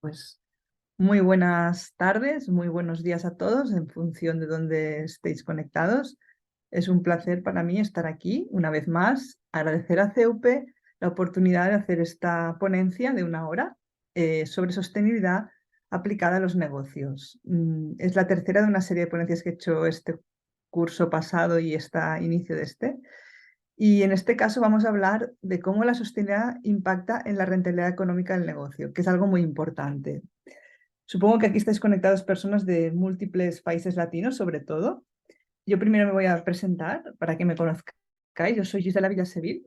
Pues muy buenas tardes, muy buenos días a todos en función de dónde estéis conectados. Es un placer para mí estar aquí una vez más. Agradecer a CEUPE la oportunidad de hacer esta ponencia de 1 hora sobre sostenibilidad aplicada a los negocios. Es la tercera de una serie de ponencias que he hecho este curso pasado y este inicio de este. Y en este caso vamos a hablar de cómo la sostenibilidad impacta en la rentabilidad económica del negocio, que es algo muy importante. Supongo que aquí estáis conectados personas de múltiples países latinos, sobre todo. Yo primero me voy a presentar para que me conozcáis. Yo soy Gisela Villasevil,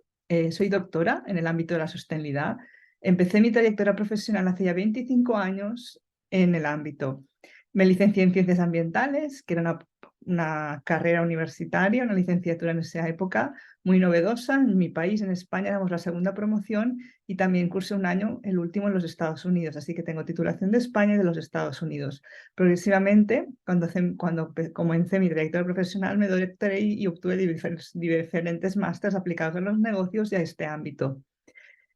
soy doctora en el ámbito de la sostenibilidad. Empecé mi trayectoria profesional hace ya 25 años en el ámbito. Me licencié en Ciencias Ambientales, que era una carrera universitaria, una licenciatura en esa época muy novedosa. En mi país, en España, éramos la segunda promoción y también cursé un año, el último, en los Estados Unidos. Así que tengo titulación de España y de los Estados Unidos. Progresivamente, cuando comencé mi trayectoria profesional, me doctoré y obtuve diferentes másteres aplicados a los negocios y a este ámbito.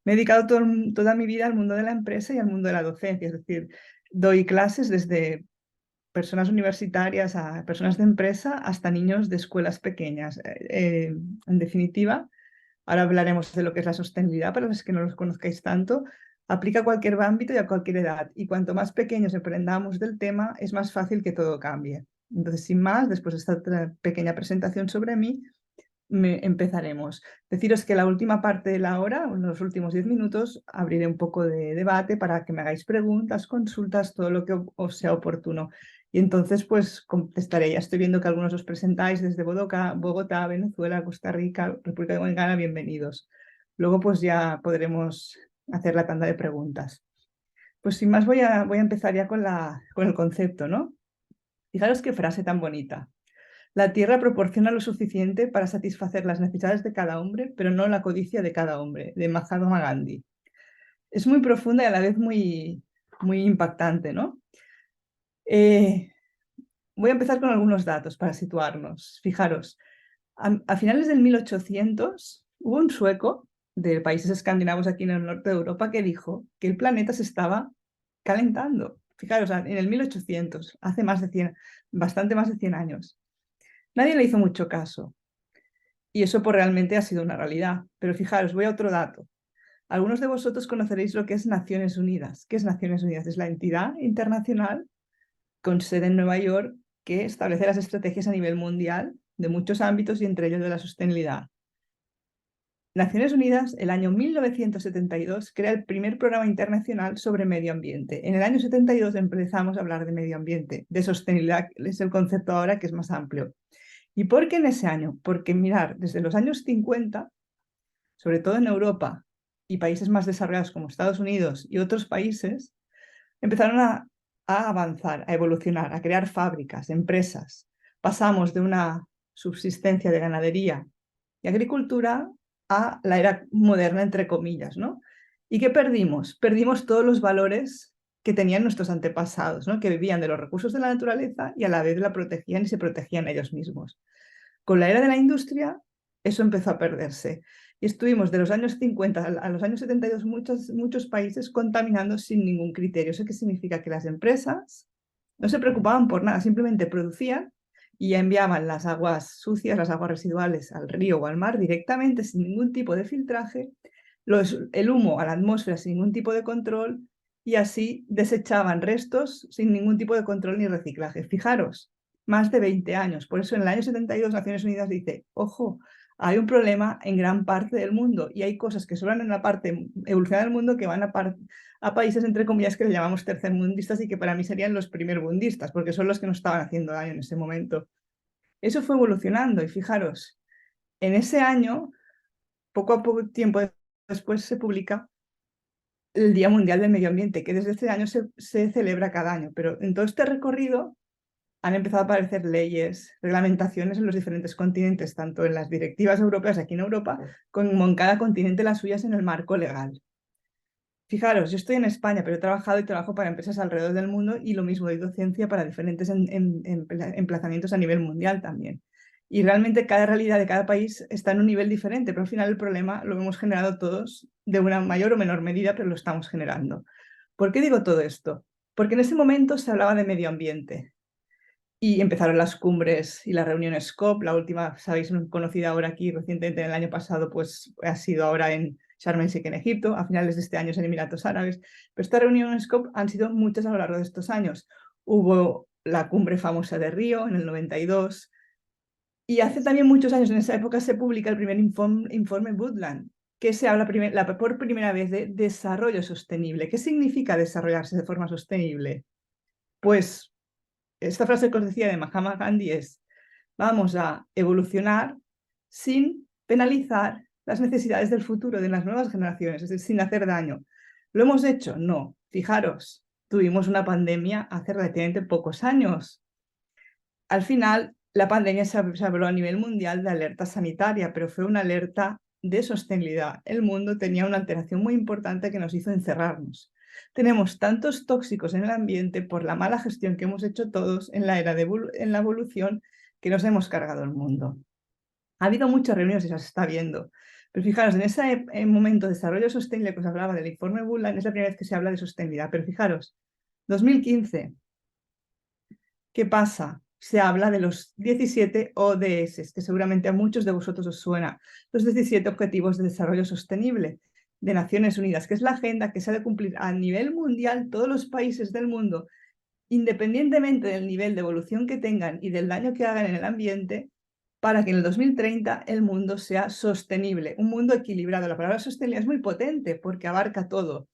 Me he dedicado toda mi vida al mundo de la empresa y al mundo de la docencia, es decir, doy clases desde personas universitarias a personas de empresa hasta niños de escuelas pequeñas. En definitiva, ahora hablaremos de lo que es la sostenibilidad para los que no los conozcáis tanto. Aplica a cualquier ámbito y a cualquier edad. Y cuanto más pequeños aprendamos del tema, es más fácil que todo cambie. Entonces, sin más, después de esta pequeña presentación sobre mí, empezaremos. Deciros que la última parte de la hora, en los últimos 10 minutos, abriré un poco de debate para que me hagáis preguntas, consultas, todo lo que os sea oportuno. Y entonces, pues contestaré. Ya estoy viendo que algunos os presentáis desde Bogotá, Venezuela, Costa Rica, República Dominicana, bienvenidos. Luego, pues ya podremos hacer la tanda de preguntas. Pues sin más, voy a empezar ya con el concepto, ¿no? Fijaros qué frase tan bonita. La tierra proporciona lo suficiente para satisfacer las necesidades de cada hombre, pero no la codicia de cada hombre, de Mahatma Gandhi. Es muy profunda y a la vez muy impactante, ¿no? Eh, Voy a empezar con algunos datos para situarnos. Fijaros, a finales del 1800 hubo un sueco de países escandinavos aquí en el norte de Europa que dijo que el planeta se estaba calentando. Fijaros, en el 1800, hace bastante más de 100 años. Nadie le hizo mucho caso. Y eso pues realmente ha sido una realidad. Pero fijaros, voy a otro dato. Algunos de vosotros conoceréis lo que es Naciones Unidas. ¿Qué es Naciones Unidas? Es la entidad internacional con sede en Nueva York que establece las estrategias a nivel mundial de muchos ámbitos y entre ellos de la sostenibilidad. Naciones Unidas, el año 1972, crea el primer programa internacional sobre medio ambiente. En el año 72 empezamos a hablar de medio ambiente, de sostenibilidad, es el concepto ahora que es más amplio. ¿Y por qué en ese año? Porque mirar, desde los años 50, sobre todo en Europa y países más desarrollados como Estados Unidos y otros países, empezaron a avanzar, a evolucionar, a crear fábricas, empresas. Pasamos de una subsistencia de ganadería y agricultura a la era moderna, entre comillas, ¿no? ¿Y qué perdimos? Perdimos todos los valores que tenían nuestros antepasados, ¿no? Que vivían de los recursos de la naturaleza y a la vez la protegían y se protegían ellos mismos. Con la era de la industria, eso empezó a perderse. Y estuvimos de los años 50 a los años 72 muchos países contaminando sin ningún criterio. ¿Eso qué significa? Que las empresas no se preocupaban por nada, simplemente producían y ya enviaban las aguas sucias, las aguas residuales al río o al mar directamente sin ningún tipo de filtraje, el humo a la atmósfera sin ningún tipo de control y así desechaban restos sin ningún tipo de control ni reciclaje. Fijaros, más de 20 años. Por eso en el año 72 Naciones Unidas dice, ojo, hay un problema en gran parte del mundo y hay cosas que sobran en la parte evolucionada del mundo que van a países, entre comillas, que le llamamos tercermundistas y que para mí serían los primerbundistas, porque son los que nos estaban haciendo daño en ese momento. Eso fue evolucionando y fijaros, en ese año, poco a poco tiempo después se publica el Día Mundial del Medio Ambiente, que desde ese año se celebra cada año, pero en todo este recorrido han empezado a aparecer leyes, reglamentaciones en los diferentes continentes, tanto en las directivas europeas aquí en Europa, como en cada continente las suyas en el marco legal. Fijaros, yo estoy en España, pero he trabajado y trabajo para empresas alrededor del mundo y lo mismo, doy docencia para diferentes emplazamientos a nivel mundial también. Y realmente cada realidad de cada país está en un nivel diferente, pero al final el problema lo hemos generado todos de una mayor o menor medida, pero lo estamos generando. ¿Por qué digo todo esto? Porque en ese momento se hablaba de medio ambiente y empezaron las cumbres y las reuniones COP. La última, sabéis, conocida ahora aquí recientemente, en el año pasado, pues ha sido ahora en Sharm el Sheikh, en Egipto, a finales de este año en Emiratos Árabes. Pero estas reuniones COP han sido muchas a lo largo de estos años. Hubo la cumbre famosa de Río en el 92, y hace también muchos años, en esa época, se publica el primer informe Brundtland, que se habla por primera vez de desarrollo sostenible. ¿Qué significa desarrollarse de forma sostenible? Pues esta frase que os decía de Mahatma Gandhi es: vamos a evolucionar sin penalizar las necesidades del futuro de las nuevas generaciones, es decir, sin hacer daño. ¿Lo hemos hecho? No. Fijaros, tuvimos una pandemia hace relativamente pocos años. Al final, la pandemia se habló a nivel mundial de alerta sanitaria, pero fue una alerta de sostenibilidad. El mundo tenía una alteración muy importante que nos hizo encerrarnos. Tenemos tantos tóxicos en el ambiente por la mala gestión que hemos hecho todos en la era en la evolución, que nos hemos cargado el mundo. Ha habido muchas reuniones y se está viendo, pero fijaros, en ese momento de desarrollo sostenible que os hablaba del informe Brundtland, es la primera vez que se habla de sostenibilidad. Pero fijaros, 2015, ¿qué pasa? Se habla de los 17 ODS, que seguramente a muchos de vosotros os suena, los 17 Objetivos de Desarrollo Sostenible de Naciones Unidas, que es la agenda que se ha de cumplir a nivel mundial, todos los países del mundo, independientemente del nivel de evolución que tengan y del daño que hagan en el ambiente, para que en el 2030 el mundo sea sostenible, un mundo equilibrado. La palabra sostenible es muy potente porque abarca todo.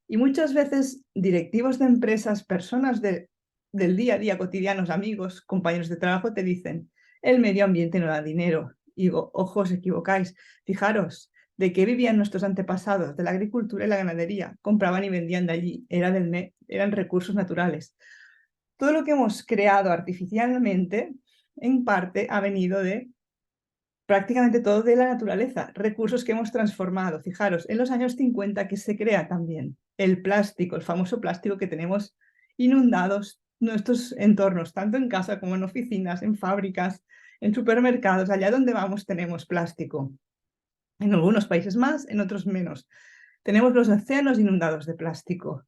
Y muchas veces directivos de empresas, personas del día a día, cotidianos, amigos, compañeros de trabajo, te dicen: el medio ambiente no da dinero. Y digo: ojo, os equivocáis. Fijaros, ¿de qué vivían nuestros antepasados? De la agricultura y la ganadería. Compraban y vendían de allí. Eran recursos naturales. Todo lo que hemos creado artificialmente, en parte, ha venido de prácticamente todo de la naturaleza, recursos que hemos transformado. Fijaros, en los años 50 que se crea también el plástico, el famoso plástico que tenemos inundados nuestros entornos, tanto en casa como en oficinas, en fábricas, en supermercados. Allá donde vamos tenemos plástico. En algunos países más, en otros menos. Tenemos los océanos inundados de plástico.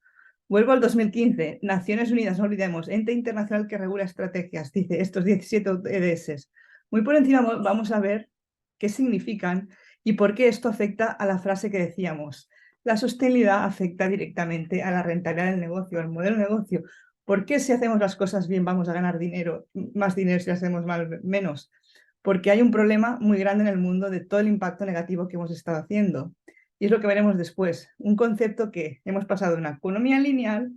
Vuelvo al 2015, Naciones Unidas, no olvidemos, ente internacional que regula estrategias, dice estos 17 ODS. Muy por encima vamos a ver qué significan y por qué esto afecta a la frase que decíamos. La sostenibilidad afecta directamente a la rentabilidad del negocio, al modelo de negocio. ¿Por qué si hacemos las cosas bien vamos a ganar dinero, más dinero si las hacemos mal, menos? Porque hay un problema muy grande en el mundo de todo el impacto negativo que hemos estado haciendo. Y es lo que veremos después, un concepto que hemos pasado de una economía lineal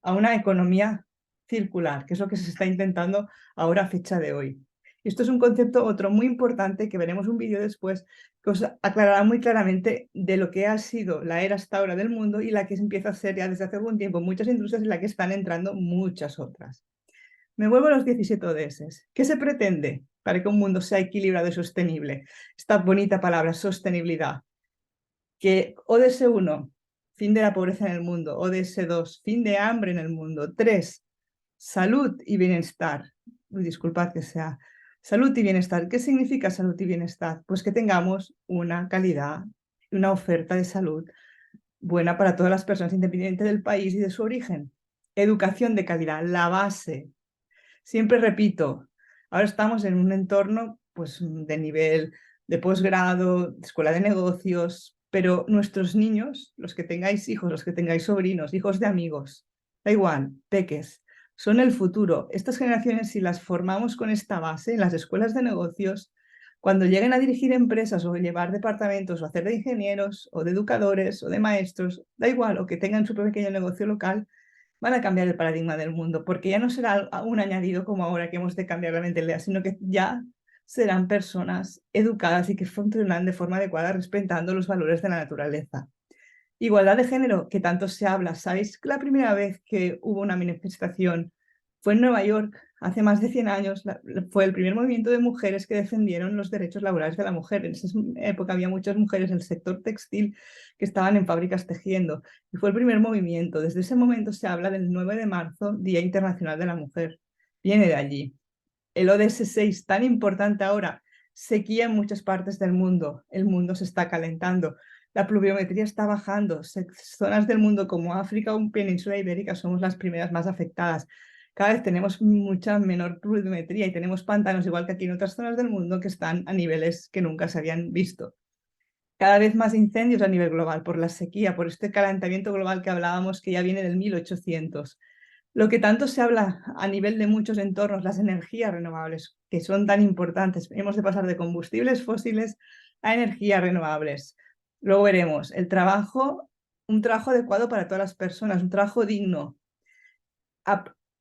a una economía circular, que es lo que se está intentando ahora a fecha de hoy. Y esto es un concepto otro muy importante que veremos un vídeo después que os aclarará muy claramente de lo que ha sido la era hasta ahora del mundo y la que empieza a ser ya desde hace algún tiempo muchas industrias en la que están entrando muchas otras. Me vuelvo a los 17 ODS. ¿Qué se pretende para que un mundo sea equilibrado y sostenible? Esta bonita palabra, sostenibilidad. Que ODS 1, fin de la pobreza en el mundo. ODS 2, fin de hambre en el mundo. 3, salud y bienestar. Disculpad que sea. Salud y bienestar. ¿Qué significa salud y bienestar? Pues que tengamos una calidad, una oferta de salud buena para todas las personas, independientemente del país y de su origen. Educación de calidad, la base. Siempre repito, ahora estamos en un entorno pues, de nivel de posgrado, de escuela de negocios, pero nuestros niños, los que tengáis hijos, los que tengáis sobrinos, hijos de amigos, da igual, peques, son el futuro. Estas generaciones, si las formamos con esta base en las escuelas de negocios, cuando lleguen a dirigir empresas o llevar departamentos o hacer de ingenieros o de educadores o de maestros, da igual, o que tengan su pequeño negocio local, van a cambiar el paradigma del mundo, porque ya no será un añadido como ahora que hemos de cambiar la mentalidad, sino que ya serán personas educadas y que funcionan de forma adecuada respetando los valores de la naturaleza. Igualdad de género, que tanto se habla. ¿Sabéis que la primera vez que hubo una manifestación fue en Nueva York, hace más de 100 años? Fue el primer movimiento de mujeres que defendieron los derechos laborales de la mujer. En esa época había muchas mujeres en el sector textil que estaban en fábricas tejiendo. Y fue el primer movimiento. Desde ese momento se habla del 9 de marzo, Día Internacional de la Mujer. Viene de allí. El ODS 6, tan importante ahora, sequía en muchas partes del mundo. El mundo se está calentando. La pluviometría está bajando. Zonas del mundo como África o Península Ibérica somos las primeras más afectadas. Cada vez tenemos mucha menor pluviometría y tenemos pantanos, igual que aquí en otras zonas del mundo, que están a niveles que nunca se habían visto. Cada vez más incendios a nivel global por la sequía, por este calentamiento global que hablábamos que ya viene del 1800. Lo que tanto se habla a nivel de muchos entornos, las energías renovables, que son tan importantes. Hemos de pasar de combustibles fósiles a energías renovables. Luego veremos el trabajo, un trabajo adecuado para todas las personas, un trabajo digno.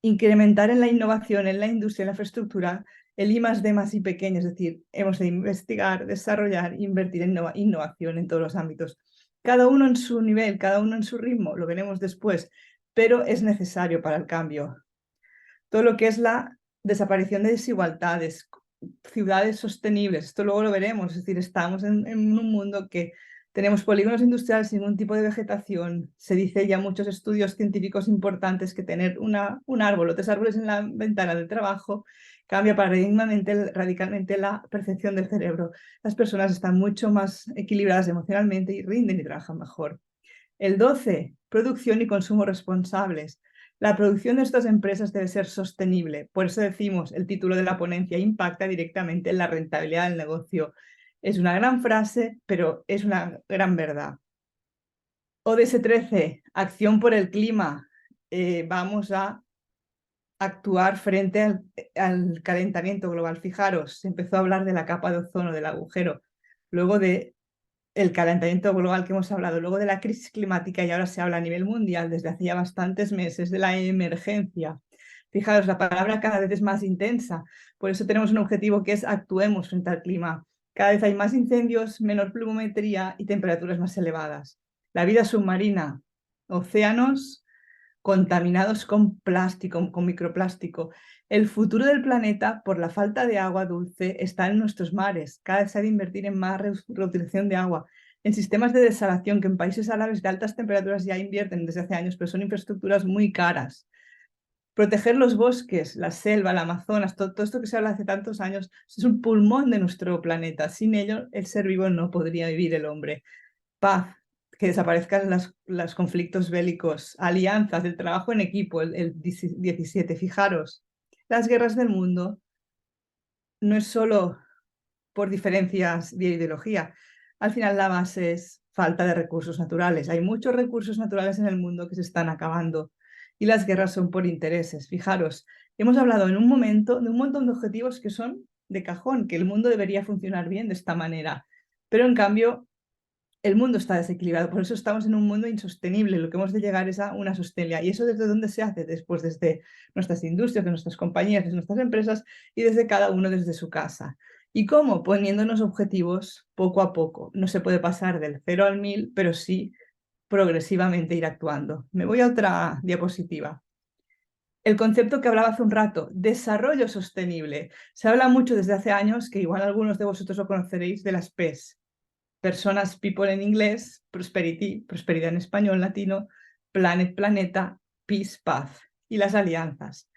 Incrementar en la innovación, en la industria, en la infraestructura, el I+D+I pequeño, es decir, hemos de investigar, desarrollar, invertir en innovación en todos los ámbitos. Cada uno en su nivel, cada uno en su ritmo, lo veremos después, pero es necesario para el cambio. Todo lo que es la desaparición de desigualdades, ciudades sostenibles, esto luego lo veremos, es decir, estamos en un mundo que tenemos polígonos industriales sin ningún tipo de vegetación. Se dice ya muchos estudios científicos importantes que tener un árbol o 3 árboles en la ventana del trabajo cambia radicalmente la percepción del cerebro. Las personas están mucho más equilibradas emocionalmente y rinden y trabajan mejor. El 12, producción y consumo responsables. La producción de estas empresas debe ser sostenible. Por eso decimos, el título de la ponencia impacta directamente en la rentabilidad del negocio. Es una gran frase, pero es una gran verdad. ODS 13, acción por el clima. Vamos a actuar frente al calentamiento global. Fijaros, se empezó a hablar de la capa de ozono, del agujero, luego de el calentamiento global que hemos hablado, luego de la crisis climática y ahora se habla a nivel mundial desde hace ya bastantes meses de la emergencia. Fijaros, la palabra cada vez es más intensa, por eso tenemos un objetivo que es actuemos frente al clima. Cada vez hay más incendios, menor pluviometría y temperaturas más elevadas. La vida submarina, océanos contaminados con plástico, con microplástico. El futuro del planeta, por la falta de agua dulce, está en nuestros mares. Cada vez se ha de invertir en más reutilización de agua, en sistemas de desalación que en países árabes de altas temperaturas ya invierten desde hace años, pero son infraestructuras muy caras. Proteger los bosques, la selva, el Amazonas, todo esto que se habla hace tantos años, es un pulmón de nuestro planeta. Sin ello, el ser vivo no podría vivir el hombre. Paz, que desaparezcan los conflictos bélicos, alianzas, el trabajo en equipo, el 17. Fijaros, las guerras del mundo no es solo por diferencias de ideología. Al final la base es falta de recursos naturales. Hay muchos recursos naturales en el mundo que se están acabando y las guerras son por intereses. Fijaros, hemos hablado en un momento de un montón de objetivos que son de cajón, que el mundo debería funcionar bien de esta manera. Pero en cambio, el mundo está desequilibrado, por eso estamos en un mundo insostenible. Lo que hemos de llegar es a una sostenibilidad. ¿Y eso desde dónde se hace? Después desde nuestras industrias, de nuestras compañías, de nuestras empresas y desde cada uno desde su casa. ¿Y cómo? Poniéndonos objetivos poco a poco. No se puede pasar del 0 al 1000, pero sí progresivamente ir actuando. Me voy a otra diapositiva. El concepto que hablaba hace un rato, desarrollo sostenible. Se habla mucho desde hace años, que igual algunos de vosotros lo conoceréis, de las P's. Personas, people en inglés, prosperity, prosperidad en español latino, planet, planeta, peace, paz y las alianzas.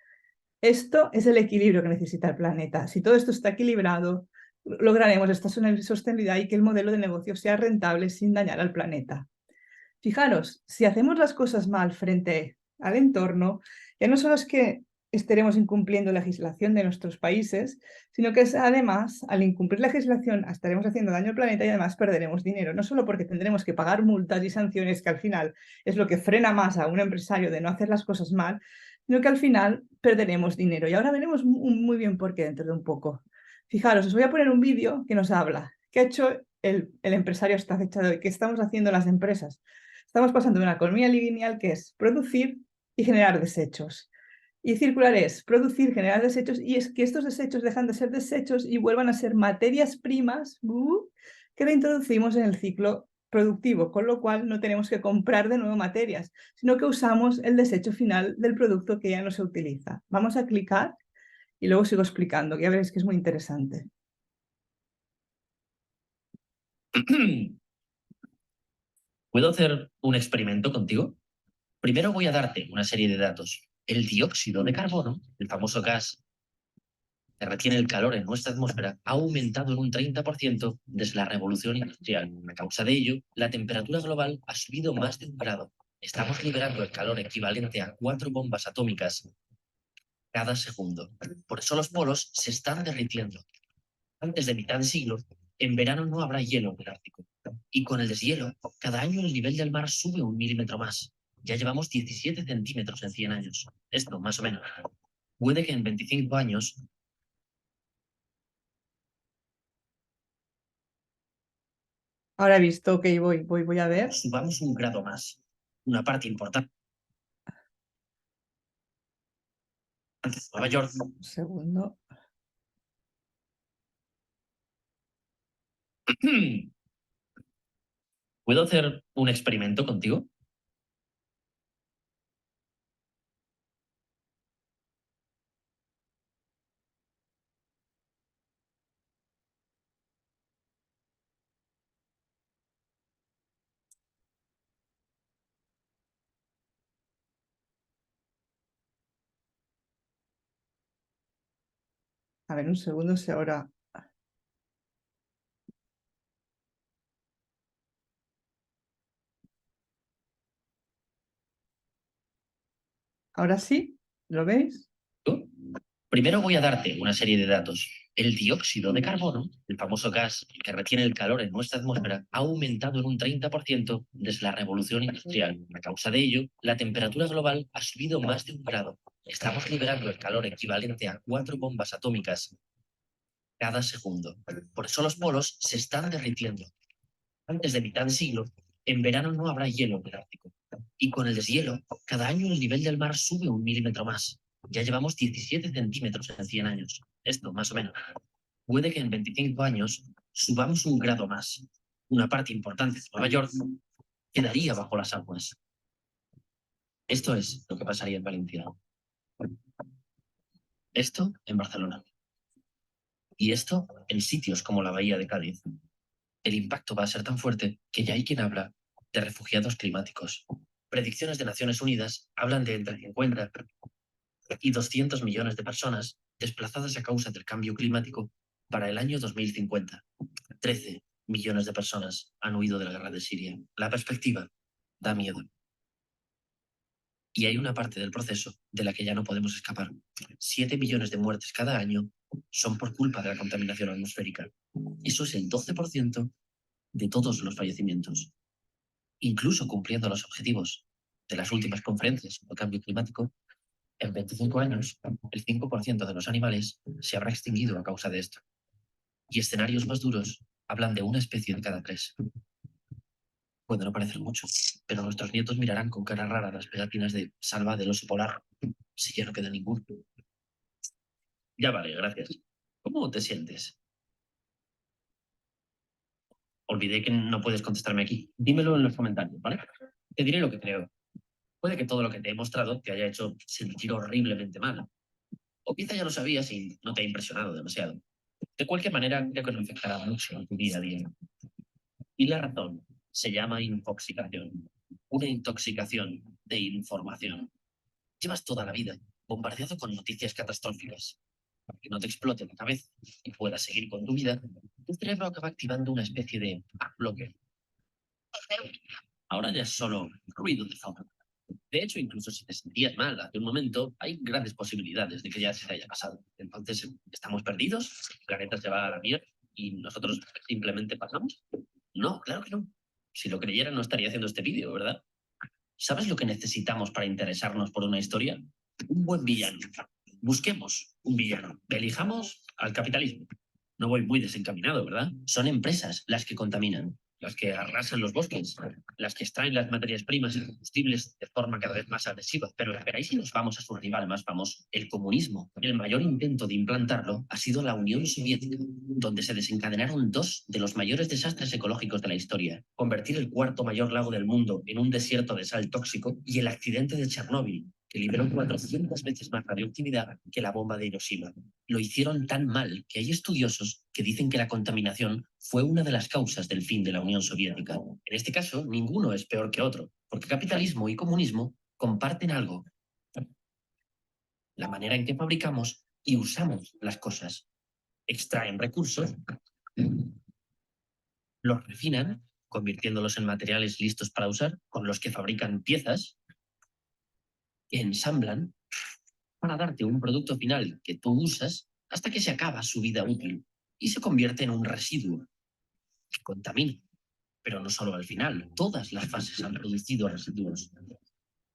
Esto es el equilibrio que necesita el planeta. Si todo esto está equilibrado, lograremos esta sostenibilidad y que el modelo de negocio sea rentable sin dañar al planeta. Fijaros, si hacemos las cosas mal frente al entorno, ya no solo es que estaremos incumpliendo legislación de nuestros países, sino que además, al incumplir legislación, estaremos haciendo daño al planeta y además perderemos dinero, no solo porque tendremos que pagar multas y sanciones, que al final es lo que frena más a un empresario de no hacer las cosas mal, sino que al final perderemos dinero. Y ahora veremos muy bien por qué dentro de un poco. Fijaros, os voy a poner un vídeo que nos habla. ¿Qué ha hecho el empresario esta fecha de hoy? ¿Qué estamos haciendo las empresas? Estamos pasando de una economía lineal que es producir y generar desechos. Y circular es producir, generar desechos, y es que estos desechos dejan de ser desechos y vuelvan a ser materias primas que reintroducimos en el ciclo productivo, con lo cual no tenemos que comprar de nuevo materias, sino que usamos el desecho final del producto que ya no se utiliza. Vamos a clicar y luego sigo explicando, que ya veréis que es muy interesante. ¿Puedo hacer un experimento contigo? Primero voy a darte una serie de datos. El dióxido de carbono, el famoso gas que retiene el calor en nuestra atmósfera ha aumentado en un 30% desde la revolución industrial. A causa de ello, la temperatura global ha subido más de 1 grado. Estamos liberando el calor equivalente a 4 bombas atómicas cada segundo. Por eso los polos se están derritiendo. Antes de mitad de siglo, en verano no habrá hielo en el Ártico. Y con el deshielo, cada año el nivel del mar sube 1 milímetro más. Ya llevamos 17 centímetros en 100 años. Esto, más o menos. Puede que en 25 años Ahora he visto, ok, voy a ver. subamos 1 grado más. Una parte importante de Nueva York. Un segundo. ¿Puedo hacer un experimento contigo? A ver, un segundo si ahora. Ahora sí, ¿lo veis? Primero voy a darte una serie de datos. El dióxido de carbono, el famoso gas que retiene el calor en nuestra atmósfera, ha aumentado en un 30% desde la revolución industrial. A causa de ello, la temperatura global ha subido más de 1 grado. Estamos liberando el calor equivalente a 4 bombas atómicas cada segundo. Por eso los polos se están derritiendo. Antes de mitad de siglo, en verano no habrá hielo en el Ártico. Y con el deshielo, cada año el nivel del mar sube 1 milímetro más. Ya llevamos 17 centímetros en 100 años. Esto, más o menos. Puede que en 25 años subamos 1 grado más. Una parte importante de Nueva York quedaría bajo las aguas. Esto es lo que pasaría en Valencia. Esto en Barcelona. Y esto en sitios como la Bahía de Cádiz. El impacto va a ser tan fuerte que ya hay quien habla de refugiados climáticos. Predicciones de Naciones Unidas hablan de entre 50 y 200 millones de personas desplazadas a causa del cambio climático para el año 2050. 13 millones de personas han huido de la guerra de Siria. La perspectiva da miedo. Y hay una parte del proceso de la que ya no podemos escapar. 7 millones de muertes cada año son por culpa de la contaminación atmosférica. Eso es el 12% de todos los fallecimientos. Incluso cumpliendo los objetivos de las últimas conferencias sobre el cambio climático, en 25 años, el 5% de los animales se habrá extinguido a causa de esto. Y escenarios más duros hablan de una especie de cada 3. Puede no parecer mucho, pero nuestros nietos mirarán con cara rara las pegatinas de Salva del oso polar, si ya no queda ninguno. Ya vale, gracias. ¿Cómo te sientes? Olvidé que no puedes contestarme aquí. Dímelo en los comentarios, ¿vale? Te diré lo que creo. Puede que todo lo que te he mostrado te haya hecho sentir horriblemente mal. O quizá ya lo sabías y no te ha impresionado demasiado. De cualquier manera, creo que no afectará mucho en tu día a día. Y la razón se llama intoxicación. Una intoxicación de información. Llevas toda la vida bombardeado con noticias catastróficas. Para que no te explote la cabeza y puedas seguir con tu vida, tu cerebro acaba activando una especie de bloque. Ahora ya es solo ruido de fondo. De hecho, incluso si te sentías mal hace un momento, hay grandes posibilidades de que ya se te haya pasado. Entonces, ¿estamos perdidos? ¿El planeta se va a la mierda y nosotros simplemente pasamos? No, claro que no. Si lo creyera, no estaría haciendo este vídeo, ¿verdad? ¿Sabes lo que necesitamos para interesarnos por una historia? Un buen villano. Busquemos un villano. Elijamos al capitalismo. No voy muy desencaminado, ¿verdad? Son empresas las que contaminan, las que arrasan los bosques, las que extraen las materias primas y combustibles de forma cada vez más agresiva. Pero esperáis si nos vamos a su rival más famoso, el comunismo. El mayor intento de implantarlo ha sido la Unión Soviética, donde se desencadenaron 2 de los mayores desastres ecológicos de la historia: convertir el cuarto mayor lago del mundo en un desierto de sal tóxico y el accidente de Chernóbil, que liberó 400 veces más radioactividad que la bomba de Hiroshima. Lo hicieron tan mal que hay estudiosos que dicen que la contaminación fue una de las causas del fin de la Unión Soviética. En este caso, ninguno es peor que otro, porque capitalismo y comunismo comparten algo: la manera en que fabricamos y usamos las cosas. Extraen recursos, los refinan, convirtiéndolos en materiales listos para usar, con los que fabrican piezas, que ensamblan para darte un producto final que tú usas hasta que se acaba su vida útil y se convierte en un residuo que contamina. Pero no solo al final, todas las fases han producido residuos.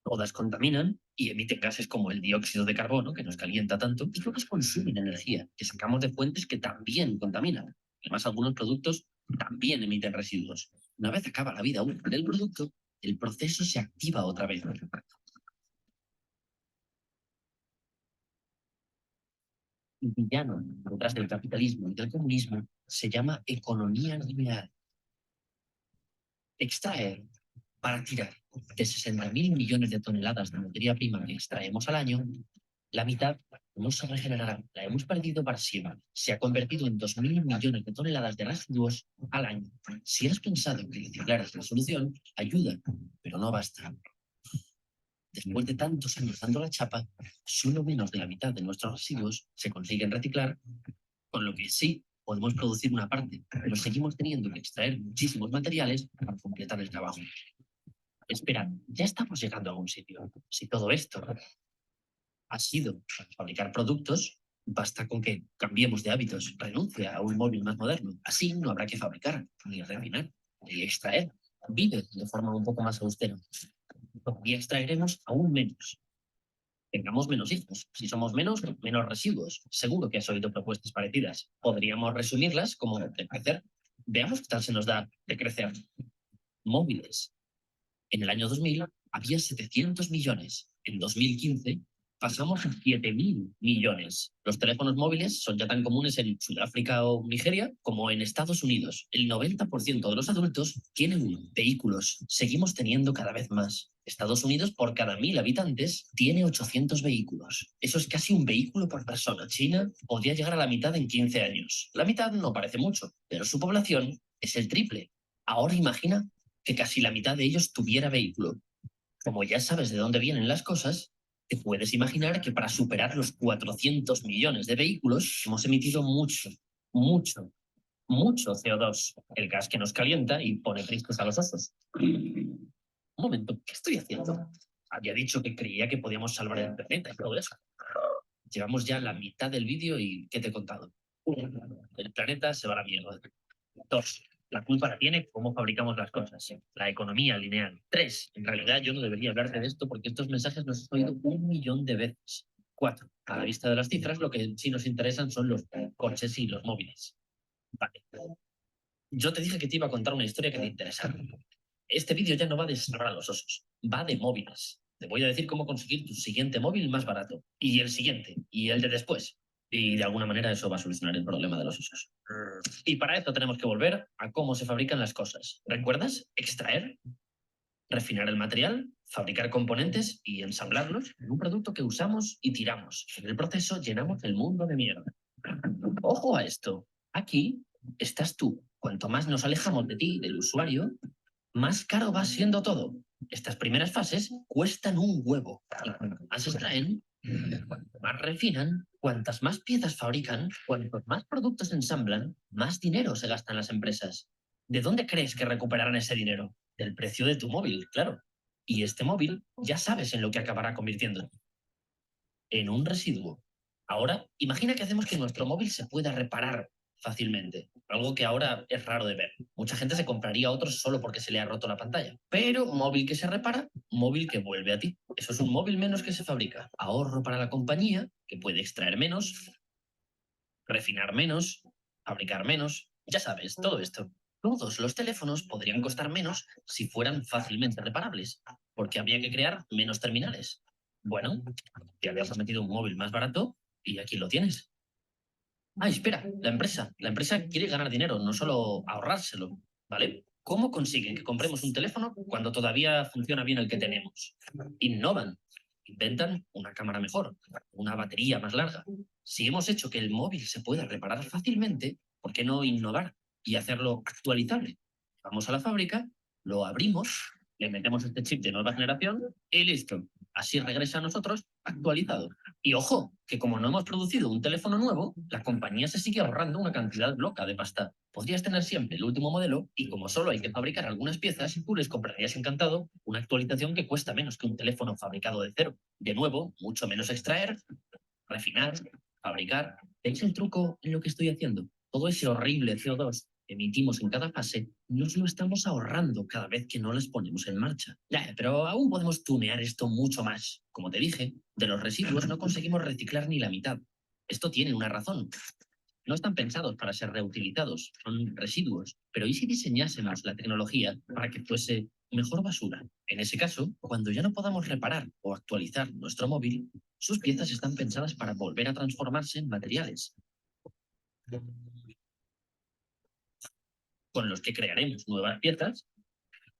Todas contaminan y emiten gases como el dióxido de carbono, que nos calienta tanto, y todas consumen energía, que sacamos de fuentes que también contaminan. Además, algunos productos también emiten residuos. Una vez acaba la vida útil del producto, el proceso se activa otra vez. El villano detrás del capitalismo y del comunismo se llama economía lineal. Extraer para tirar de 60.000 millones de toneladas de materia prima que extraemos al año, la mitad no se regenerará, la hemos perdido para siempre. Se ha convertido en 2.000 millones de toneladas de residuos al año. Si has pensado que reciclar es la solución, ayuda, pero no basta. Después de tantos años dando la chapa, solo menos de la mitad de nuestros residuos se consiguen reciclar, con lo que sí podemos producir una parte, pero seguimos teniendo que extraer muchísimos materiales para completar el trabajo. Espera, ya estamos llegando a algún sitio. Si todo esto ha sido para fabricar productos, basta con que cambiemos de hábitos, renuncie a un móvil más moderno. Así no habrá que fabricar, ni refinar, ni extraer. Vive de forma un poco más austera. Y extraeremos aún menos. Tengamos menos hijos. Si somos menos, menos residuos. Seguro que has oído propuestas parecidas. Podríamos resumirlas como de crecer. Veamos qué tal se nos da de crecer. Móviles. En el año 2000 había 700 millones. En 2015 pasamos a 7.000 millones. Los teléfonos móviles son ya tan comunes en Sudáfrica o Nigeria como en Estados Unidos. El 90% de los adultos tienen uno. Vehículos. Seguimos teniendo cada vez más. Estados Unidos, por cada 1.000 habitantes, tiene 800 vehículos. Eso es casi un vehículo por persona. China podría llegar a la mitad en 15 años. La mitad no parece mucho, pero su población es el triple. Ahora imagina que casi la mitad de ellos tuviera vehículo. Como ya sabes de dónde vienen las cosas, te puedes imaginar que para superar los 400 millones de vehículos hemos emitido mucho, mucho CO2, el gas que nos calienta y pone tristes a los osos. Un momento, ¿qué estoy haciendo? Había dicho que creía que podíamos salvar el planeta y todo eso. Llevamos ya la mitad del vídeo y ¿qué te he contado? El planeta se va a la mierda. 2. La culpa la tiene cómo fabricamos las cosas. La economía lineal. 3. En realidad yo no debería hablarte de esto porque estos mensajes los he oído 1.000.000 de veces. 4. A la vista de las cifras, lo que sí nos interesan son los coches y los móviles. Vale. Yo te dije que te iba a contar una historia que te interesaba. Este vídeo ya no va de salvar a los osos, va de móviles. Te voy a decir cómo conseguir tu siguiente móvil más barato, y el siguiente, y el de después. Y de alguna manera eso va a solucionar el problema de los osos. Y para esto tenemos que volver a cómo se fabrican las cosas. ¿Recuerdas? Extraer, refinar el material, fabricar componentes y ensamblarlos en un producto que usamos y tiramos. En el proceso llenamos el mundo de mierda. Ojo a esto. Aquí estás tú. Cuanto más nos alejamos de ti, del usuario, más caro va siendo todo. Estas primeras fases cuestan un huevo. Y cuanto más extraen, cuanto más refinan, cuantas más piezas fabrican, cuantos más productos ensamblan, más dinero se gastan las empresas. ¿De dónde crees que recuperarán ese dinero? Del precio de tu móvil, claro. Y este móvil ya sabes en lo que acabará convirtiendo. En un residuo. Ahora, imagina que hacemos que nuestro móvil se pueda reparar fácilmente, algo que ahora es raro de ver. Mucha gente se compraría otro solo porque se le ha roto la pantalla. Pero móvil que se repara, móvil que vuelve a ti. Eso es un móvil menos que se fabrica. Ahorro para la compañía, que puede extraer menos, refinar menos, fabricar menos. Ya sabes, todo esto. Todos los teléfonos podrían costar menos si fueran fácilmente reparables, porque habría que crear menos terminales. Bueno, te habías metido un móvil más barato y aquí lo tienes. Ah, espera, la empresa. La empresa quiere ganar dinero, no solo ahorrárselo, ¿vale? ¿Cómo consiguen que compremos un teléfono cuando todavía funciona bien el que tenemos? Innovan, inventan una cámara mejor, una batería más larga. Si hemos hecho que el móvil se pueda reparar fácilmente, ¿por qué no innovar y hacerlo actualizable? Vamos a la fábrica, lo abrimos, le metemos este chip de nueva generación y listo. Así regresa a nosotros actualizado. Y ojo, que como no hemos producido un teléfono nuevo, la compañía se sigue ahorrando una cantidad loca de pasta. Podrías tener siempre el último modelo y como solo hay que fabricar algunas piezas, tú les comprarías encantado una actualización que cuesta menos que un teléfono fabricado de cero. De nuevo, mucho menos extraer, refinar, fabricar. ¿Veis el truco en lo que estoy haciendo? Todo ese horrible CO2 que emitimos en cada fase, nos lo estamos ahorrando cada vez que no las ponemos en marcha. Ya, pero aún podemos tunear esto mucho más. Como te dije, de los residuos no conseguimos reciclar ni la mitad. Esto tiene una razón. No están pensados para ser reutilizados, son residuos. Pero ¿y si diseñásemos la tecnología para que fuese mejor basura? En ese caso, cuando ya no podamos reparar o actualizar nuestro móvil, sus piezas están pensadas para volver a transformarse en materiales, con los que crearemos nuevas piezas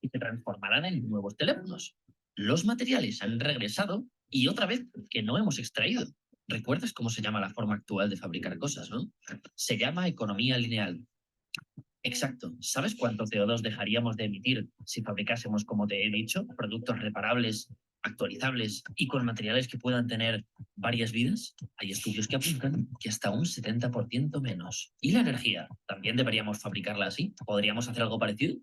y se transformarán en nuevos teléfonos. Los materiales han regresado y otra vez que no hemos extraído. ¿Recuerdas cómo se llama la forma actual de fabricar cosas, no? Se llama economía lineal. Exacto. ¿Sabes cuánto CO2 dejaríamos de emitir si fabricásemos, como te he dicho, productos reparables, actualizables y con materiales que puedan tener varias vidas? Hay estudios que apuntan que hasta un 70% menos. ¿Y la energía? ¿También deberíamos fabricarla así? ¿Podríamos hacer algo parecido?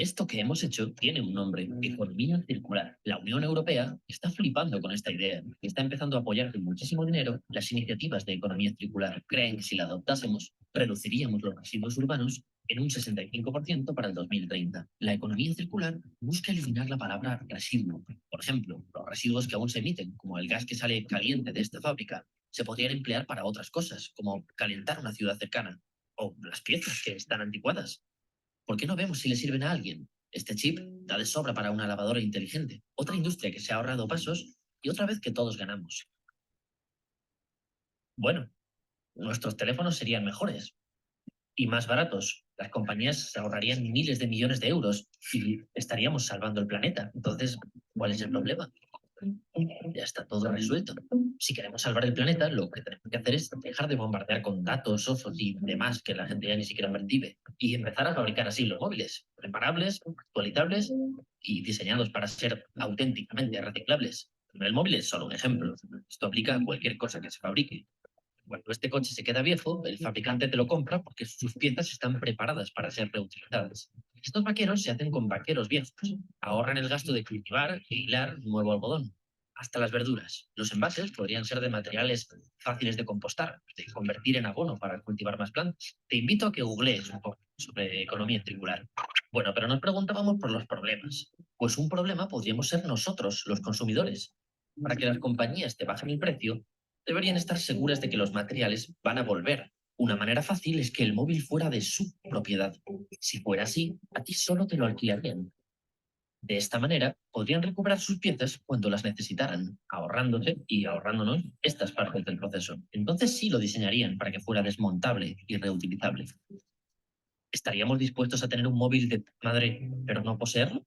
Esto que hemos hecho tiene un nombre, economía circular. La Unión Europea está flipando con esta idea y está empezando a apoyar con muchísimo dinero las iniciativas de economía circular. Creen que si la adoptásemos, reduciríamos los residuos urbanos en un 65% para el 2030. La economía circular busca eliminar la palabra residuo. Por ejemplo, los residuos que aún se emiten, como el gas que sale caliente de esta fábrica, se podrían emplear para otras cosas, como calentar una ciudad cercana, o las piezas que están anticuadas. ¿Por qué no vemos si le sirven a alguien? Este chip da de sobra para una lavadora inteligente, otra industria que se ha ahorrado pasos y otra vez que todos ganamos. Bueno, nuestros teléfonos serían mejores y más baratos. Las compañías se ahorrarían miles de millones de euros y estaríamos salvando el planeta. Entonces, ¿cuál es el problema? Ya está todo resuelto. Si queremos salvar el planeta, lo que tenemos que hacer es dejar de bombardear con datos, osos y demás que la gente ya ni siquiera percibe y empezar a fabricar así los móviles, reparables, actualizables y diseñados para ser auténticamente reciclables. El móvil es solo un ejemplo. Esto aplica a cualquier cosa que se fabrique. Cuando este coche se queda viejo, el fabricante te lo compra porque sus piezas están preparadas para ser reutilizadas. Estos vaqueros se hacen con vaqueros viejos. Ahorran el gasto de cultivar e hilar nuevo algodón. Hasta las verduras. Los envases podrían ser de materiales fáciles de compostar, de convertir en abono para cultivar más plantas. Te invito a que googlees un poco sobre economía circular. Bueno, pero nos preguntábamos por los problemas. Pues un problema podríamos ser nosotros, los consumidores. Para que las compañías te bajen el precio, deberían estar seguras de que los materiales van a volver. Una manera fácil es que el móvil fuera de su propiedad. Si fuera así, a ti solo te lo alquilarían. De esta manera, podrían recuperar sus piezas cuando las necesitaran, ahorrándose y ahorrándonos estas partes del proceso. Entonces sí lo diseñarían para que fuera desmontable y reutilizable. ¿Estaríamos dispuestos a tener un móvil de madre, pero no poseerlo?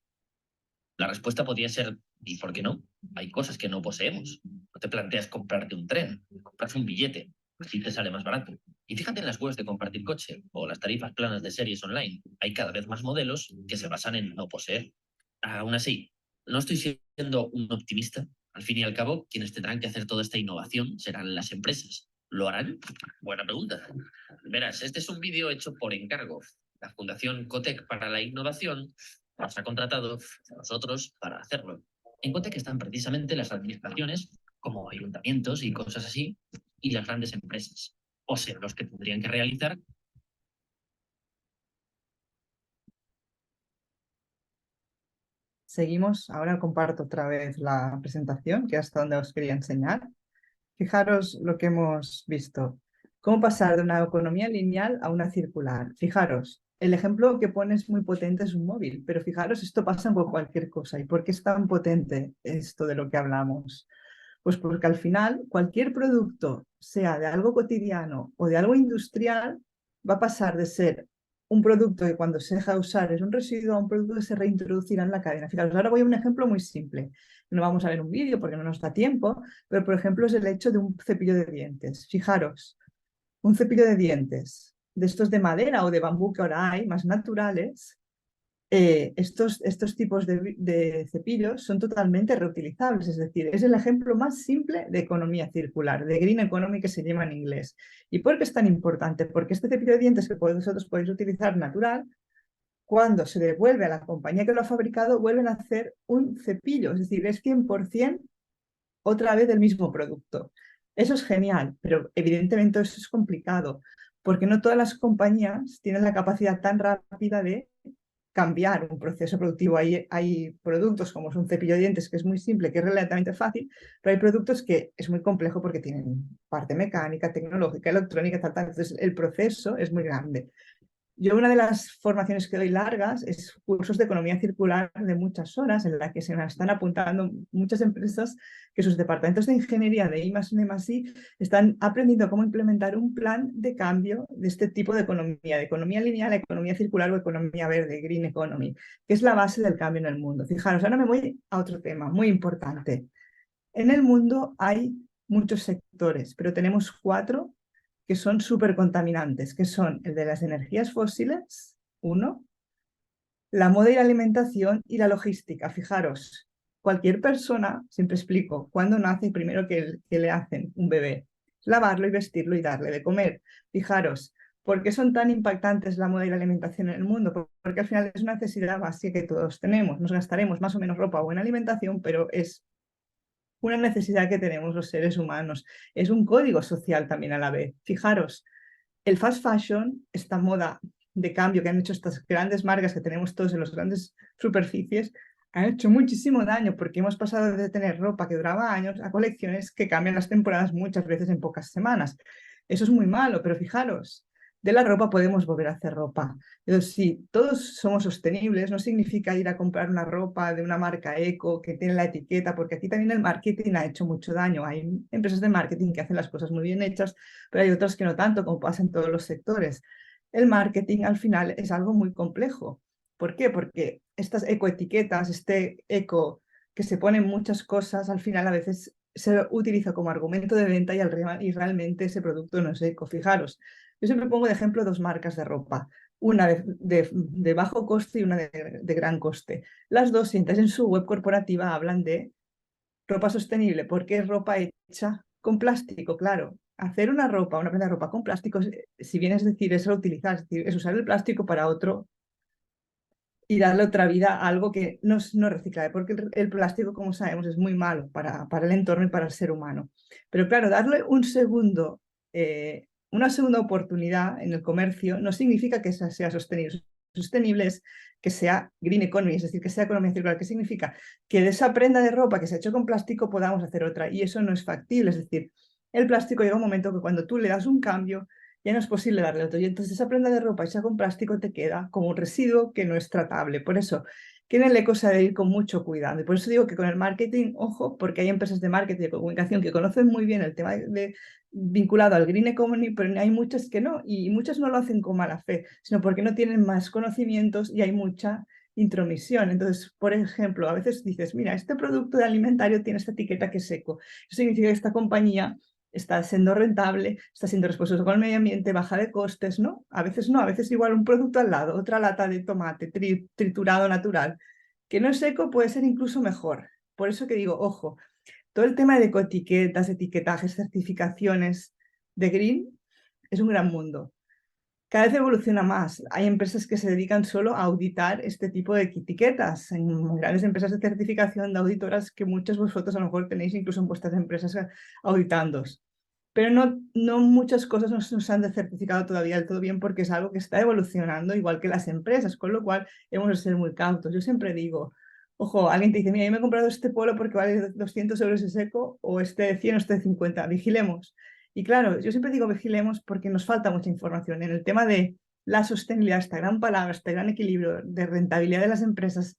La respuesta podría ser, ¿y por qué no? Hay cosas que no poseemos. No te planteas comprarte un tren, compras un billete, así te sale más barato. Y fíjate en las webs de compartir coche o las tarifas planas de series online. Hay cada vez más modelos que se basan en no poseer. Aún así, no estoy siendo un optimista. Al fin y al cabo, quienes tendrán que hacer toda esta innovación serán las empresas. ¿Lo harán? Buena pregunta. Verás, este es un vídeo hecho por encargo. La Fundación Cotec para la Innovación nos ha contratado a nosotros para hacerlo. En Cotec están precisamente las administraciones, como ayuntamientos y cosas así, y las grandes empresas. O sea, los que tendrían que realizar. Seguimos, ahora comparto otra vez la presentación, que es hasta donde os quería enseñar. Fijaros lo que hemos visto. Cómo pasar de una economía lineal a una circular. Fijaros, el ejemplo que pones muy potente es un móvil, pero fijaros, esto pasa con cualquier cosa. ¿Y por qué es tan potente esto de lo que hablamos? Pues porque al final cualquier producto, sea de algo cotidiano o de algo industrial, va a pasar de ser un producto que cuando se deja de usar es un residuo a un producto que se reintroducirá en la cadena. Fijaros, ahora voy a un ejemplo muy simple. No vamos a ver un vídeo porque no nos da tiempo, pero por ejemplo es el hecho de un cepillo de dientes. Fijaros, un cepillo de dientes de estos de madera o de bambú que ahora hay, más naturales, estos tipos de cepillos son totalmente reutilizables, es decir, es el ejemplo más simple de economía circular, de green economy que se llama en inglés. ¿Y por qué es tan importante? Porque este cepillo de dientes que vosotros podéis utilizar natural, cuando se devuelve a la compañía que lo ha fabricado, vuelven a hacer un cepillo, es decir, es 100% otra vez del mismo producto. Eso es genial, pero evidentemente eso es complicado, porque no todas las compañías tienen la capacidad tan rápida de cambiar un proceso productivo. Hay productos como es un cepillo de dientes que es muy simple, que es relativamente fácil, pero hay productos que es muy complejo porque tienen parte mecánica, tecnológica, electrónica, tal. Entonces el proceso es muy grande. Yo una de las formaciones que doy largas es cursos de economía circular de muchas horas en la que se me están apuntando muchas empresas que sus departamentos de ingeniería de I+D+I están aprendiendo cómo implementar un plan de cambio de este tipo de economía lineal, economía circular o economía verde, green economy, que es la base del cambio en el mundo. Fijaros, ahora me voy a otro tema muy importante. En el mundo hay muchos sectores, pero tenemos 4 que son súper contaminantes, que son el de las energías fósiles, uno, la moda y la alimentación y la logística. Fijaros, cualquier persona, siempre explico, cuando nace, primero que le hacen un bebé, lavarlo y vestirlo y darle de comer. Fijaros, ¿por qué son tan impactantes la moda y la alimentación en el mundo? Porque al final es una necesidad básica que todos tenemos. Nos gastaremos más o menos ropa o en alimentación, pero es una necesidad que tenemos los seres humanos. Es un código social también a la vez. Fijaros, el fast fashion, esta moda de cambio que han hecho estas grandes marcas que tenemos todos en las grandes superficies, han hecho muchísimo daño porque hemos pasado de tener ropa que duraba años a colecciones que cambian las temporadas muchas veces en pocas semanas. Eso es muy malo, pero fijaros, de la ropa podemos volver a hacer ropa. Entonces, si todos somos sostenibles, no significa ir a comprar una ropa de una marca eco que tiene la etiqueta, porque aquí también el marketing ha hecho mucho daño. Hay empresas de marketing que hacen las cosas muy bien hechas, pero hay otras que no tanto, como pasa en todos los sectores. El marketing al final es algo muy complejo. ¿Por qué? Porque estas ecoetiquetas, este eco que se ponen muchas cosas, al final a veces se utiliza como argumento de venta y realmente ese producto no es eco. Fijaros, yo siempre pongo de ejemplo 2 marcas de ropa, una de bajo coste y una de gran coste. Las dos, si entras en su web corporativa, hablan de ropa sostenible, porque es ropa hecha con plástico, claro. Hacer una prenda de ropa con plástico, si bien es decir, es reutilizar, es decir, es usar el plástico para otro y darle otra vida a algo que no es no reciclable, porque el plástico, como sabemos, es muy malo para el entorno y para el ser humano. Pero claro, darle una segunda oportunidad en el comercio no significa que sea sostenible. Sostenible es que sea green economy, es decir, que sea economía circular. ¿Qué significa? Que de esa prenda de ropa que se ha hecho con plástico podamos hacer otra, y eso no es factible. Es decir, el plástico llega un momento que cuando tú le das un cambio, ya no es posible darle otro. Y entonces esa prenda de ropa hecha con plástico te queda como un residuo que no es tratable. Por eso, que en el eco se ha de ir con mucho cuidado. Y por eso digo que con el marketing, ojo, porque hay empresas de marketing y de comunicación que conocen muy bien el tema vinculado al green economy, pero hay muchas que no. Y muchas no lo hacen con mala fe, sino porque no tienen más conocimientos y hay mucha intromisión. Entonces, por ejemplo, a veces dices, mira, este producto de alimentario tiene esta etiqueta que es seco. Eso significa que esta compañía está siendo rentable, está siendo respetuoso con el medio ambiente, baja de costes, ¿no? A veces igual un producto al lado, otra lata de tomate triturado natural, que no es seco, puede ser incluso mejor. Por eso que digo, ojo, todo el tema de ecoetiquetas, etiquetajes, certificaciones de green es un gran mundo. Cada vez evoluciona más. Hay empresas que se dedican solo a auditar este tipo de etiquetas. En grandes empresas de certificación de auditoras que muchos de vosotros a lo mejor tenéis incluso en vuestras empresas auditándos. Pero no muchas cosas nos han de certificado todavía del todo bien porque es algo que está evolucionando igual que las empresas, con lo cual hemos de ser muy cautos. Yo siempre digo, ojo, alguien te dice, mira, yo me he comprado este polo porque vale 200 euros de seco o este de 100 o este de 50, vigilemos. Y claro, yo siempre digo vigilemos porque nos falta mucha información. En el tema de la sostenibilidad, esta gran palabra, este gran equilibrio de rentabilidad de las empresas,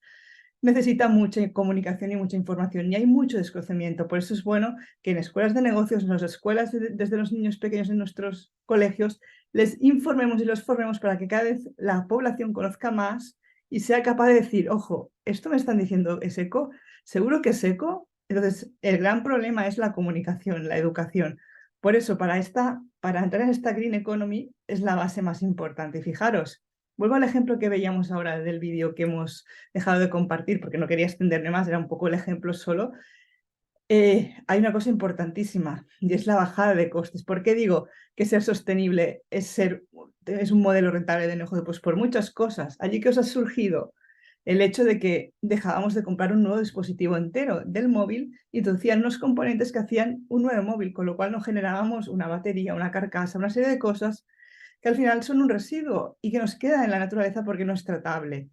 necesita mucha comunicación y mucha información y hay mucho desconocimiento. Por eso es bueno que en escuelas de negocios, en las escuelas, desde los niños pequeños en nuestros colegios, les informemos y los formemos para que cada vez la población conozca más y sea capaz de decir, ojo, esto me están diciendo es eco, seguro que es eco. Entonces, el gran problema es la comunicación, la educación. Por eso, para entrar en esta green economy es la base más importante. Y fijaros, Vuelvo al ejemplo que veíamos ahora del vídeo que hemos dejado de compartir, porque no quería extenderme más, era un poco el ejemplo solo. Hay una cosa importantísima y es la bajada de costes. ¿Por qué digo que ser sostenible es un modelo rentable de negocio? Pues por muchas cosas. Allí que os ha surgido el hecho de que dejábamos de comprar un nuevo dispositivo entero del móvil y introducían unos componentes que hacían un nuevo móvil, con lo cual no generábamos una batería, una carcasa, una serie de cosas que al final son un residuo y que nos queda en la naturaleza porque no es tratable.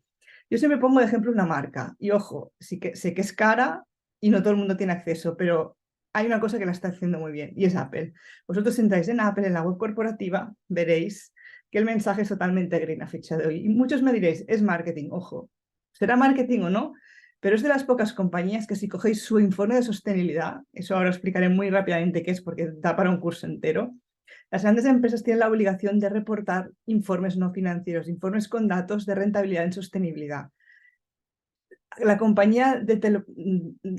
Yo siempre pongo de ejemplo una marca y ojo, sí que sé que es cara y no todo el mundo tiene acceso, pero hay una cosa que la está haciendo muy bien y es Apple. Vosotros entráis en Apple, en la web corporativa, veréis que el mensaje es totalmente green a fecha de hoy. Y muchos me diréis, es marketing, ojo, será marketing o no, pero es de las pocas compañías que si cogéis su informe de sostenibilidad, eso ahora explicaré muy rápidamente qué es porque da para un curso entero, las grandes empresas tienen la obligación de reportar informes no financieros, informes con datos de rentabilidad en sostenibilidad. La compañía de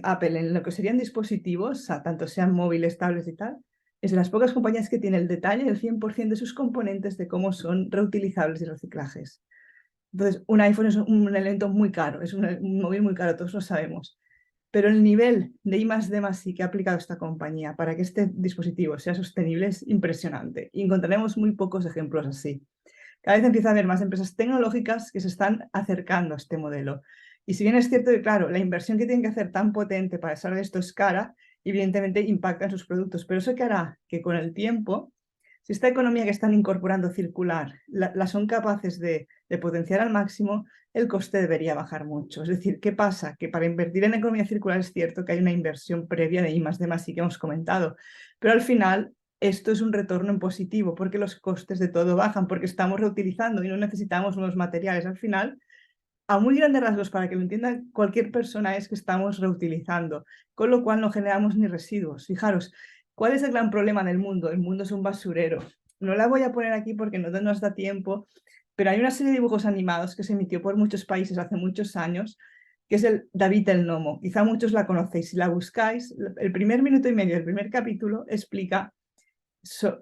Apple, en lo que serían dispositivos, tanto sean móviles, tablets y tal, es de las pocas compañías que tiene el detalle del 100% de sus componentes de cómo son reutilizables y reciclajes. Entonces, un iPhone es un elemento muy caro, es un móvil muy caro, todos lo sabemos. Pero el nivel de I+D+I que ha aplicado esta compañía para que este dispositivo sea sostenible es impresionante. Y encontraremos muy pocos ejemplos así. Cada vez empieza a haber más empresas tecnológicas que se están acercando a este modelo. Y si bien es cierto que, claro, la inversión que tienen que hacer tan potente para desarrollar esto es cara, evidentemente impacta en sus productos. Pero eso que hará que con el tiempo, si esta economía que están incorporando circular la son capaces de potenciar al máximo, el coste debería bajar mucho. Es decir, ¿qué pasa? Que para invertir en economía circular es cierto que hay una inversión previa de I+D+I que hemos comentado, pero al final esto es un retorno en positivo porque los costes de todo bajan, porque estamos reutilizando y no necesitamos nuevos materiales. Al final, a muy grandes rasgos, para que lo entienda cualquier persona, es que estamos reutilizando, con lo cual no generamos ni residuos. Fijaros, ¿cuál es el gran problema del mundo? El mundo es un basurero. No la voy a poner aquí porque no nos da tiempo, pero hay una serie de dibujos animados que se emitió por muchos países hace muchos años, que es el David el Nomo. Quizá muchos la conocéis. Si la buscáis, el primer minuto y medio del primer capítulo explica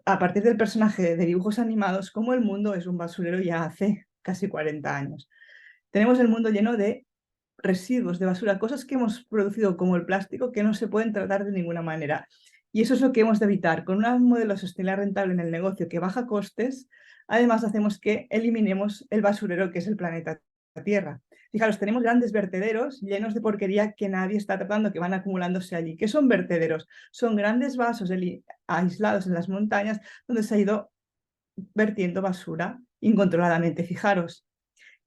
a partir del personaje de dibujos animados, cómo el mundo es un basurero ya hace casi 40 años. Tenemos el mundo lleno de residuos de basura, cosas que hemos producido como el plástico que no se pueden tratar de ninguna manera. Y eso es lo que hemos de evitar. Con un modelo de sostenibilidad rentable en el negocio que baja costes, además hacemos que eliminemos el basurero que es el planeta Tierra. Fijaros, tenemos grandes vertederos llenos de porquería que nadie está tratando, que van acumulándose allí. ¿Qué son vertederos? Son grandes vasos aislados en las montañas donde se ha ido vertiendo basura incontroladamente. Fijaros,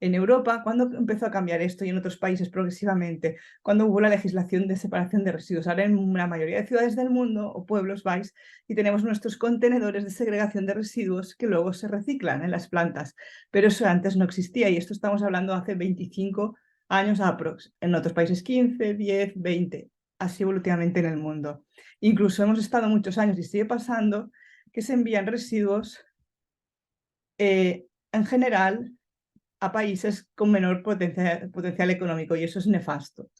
en Europa, ¿cuándo empezó a cambiar esto y en otros países progresivamente? Cuando hubo la legislación de separación de residuos. Ahora en la mayoría de ciudades del mundo o pueblos vais y tenemos nuestros contenedores de segregación de residuos que luego se reciclan en las plantas. Pero eso antes no existía y esto estamos hablando hace 25 años aprox. En otros países 15, 10, 20. Así evolutivamente en el mundo. Incluso hemos estado muchos años y sigue pasando que se envían residuos en general a países con menor potencial económico y eso es nefasto.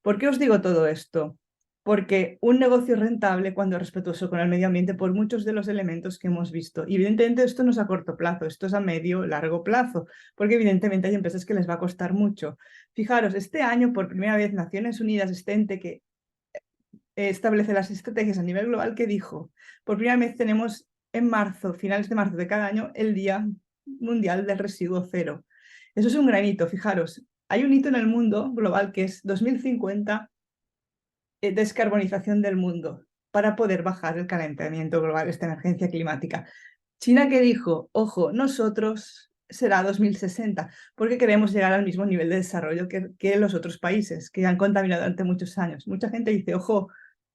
¿Por qué os digo todo esto? Porque un negocio es rentable cuando es respetuoso con el medio ambiente por muchos de los elementos que hemos visto. Y evidentemente esto no es a corto plazo, esto es a medio, largo plazo, porque evidentemente hay empresas que les va a costar mucho. Fijaros, este año por primera vez Naciones Unidas, este ente que establece las estrategias a nivel global, que dijo, por primera vez tenemos en marzo, finales de marzo de cada año, el Día Mundial del Residuo Cero. Eso es un gran hito, fijaros. Hay un hito en el mundo global que es 2050, descarbonización del mundo, para poder bajar el calentamiento global, esta emergencia climática. China que dijo, ojo, nosotros será 2060, porque queremos llegar al mismo nivel de desarrollo que los otros países que han contaminado durante muchos años. Mucha gente dice, ojo,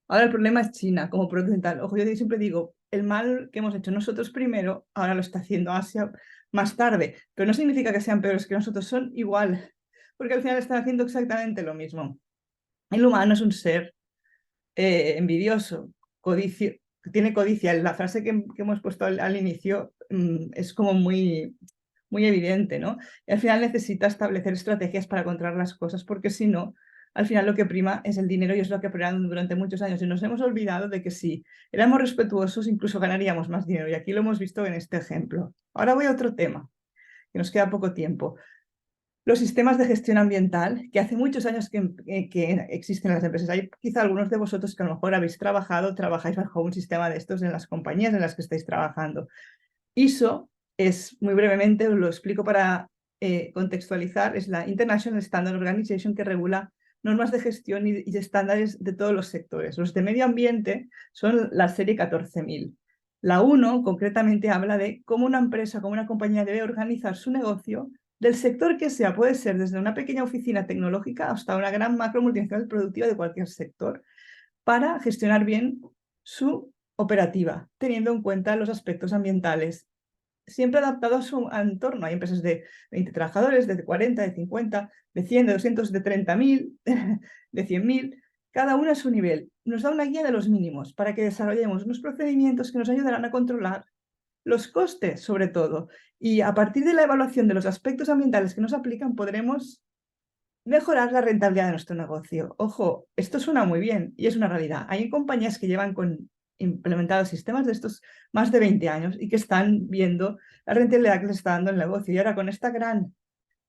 ahora el problema es China como producto y tal. Ojo, yo siempre digo, el mal que hemos hecho nosotros primero, ahora lo está haciendo Asia más tarde, pero no significa que sean peores que nosotros, son igual, porque al final están haciendo exactamente lo mismo. El humano es un ser envidioso, tiene codicia. La frase que hemos puesto al inicio es como muy, muy evidente, ¿no? Y al final necesita establecer estrategias para controlar las cosas, porque si no, al final lo que prima es el dinero y es lo que ha primado durante muchos años. Y nos hemos olvidado de que si éramos respetuosos, incluso ganaríamos más dinero. Y aquí lo hemos visto en este ejemplo. Ahora voy a otro tema, que nos queda poco tiempo. Los sistemas de gestión ambiental, que hace muchos años que existen en las empresas. Hay quizá algunos de vosotros que a lo mejor habéis trabajáis bajo un sistema de estos en las compañías en las que estáis trabajando. ISO es, muy brevemente, os lo explico para contextualizar, es la International Standard Organization que regula normas de gestión y estándares de todos los sectores. Los de medio ambiente son la serie 14.000. La 1 concretamente habla de cómo una empresa, cómo una compañía debe organizar su negocio del sector que sea. Puede ser desde una pequeña oficina tecnológica hasta una gran macro multinacional productiva de cualquier sector, para gestionar bien su operativa, teniendo en cuenta los aspectos ambientales, siempre adaptado a su entorno. Hay empresas de 20 trabajadores, de 40, de 50, de 100, de 200, de 30.000, de 100.000, cada una a su nivel. Nos da una guía de los mínimos para que desarrollemos unos procedimientos que nos ayudarán a controlar los costes, sobre todo. Y a partir de la evaluación de los aspectos ambientales que nos aplican, podremos mejorar la rentabilidad de nuestro negocio. Ojo, esto suena muy bien y es una realidad. Hay compañías que llevan implementados sistemas de estos más de 20 años y que están viendo la rentabilidad que les está dando el negocio. Y ahora con esta gran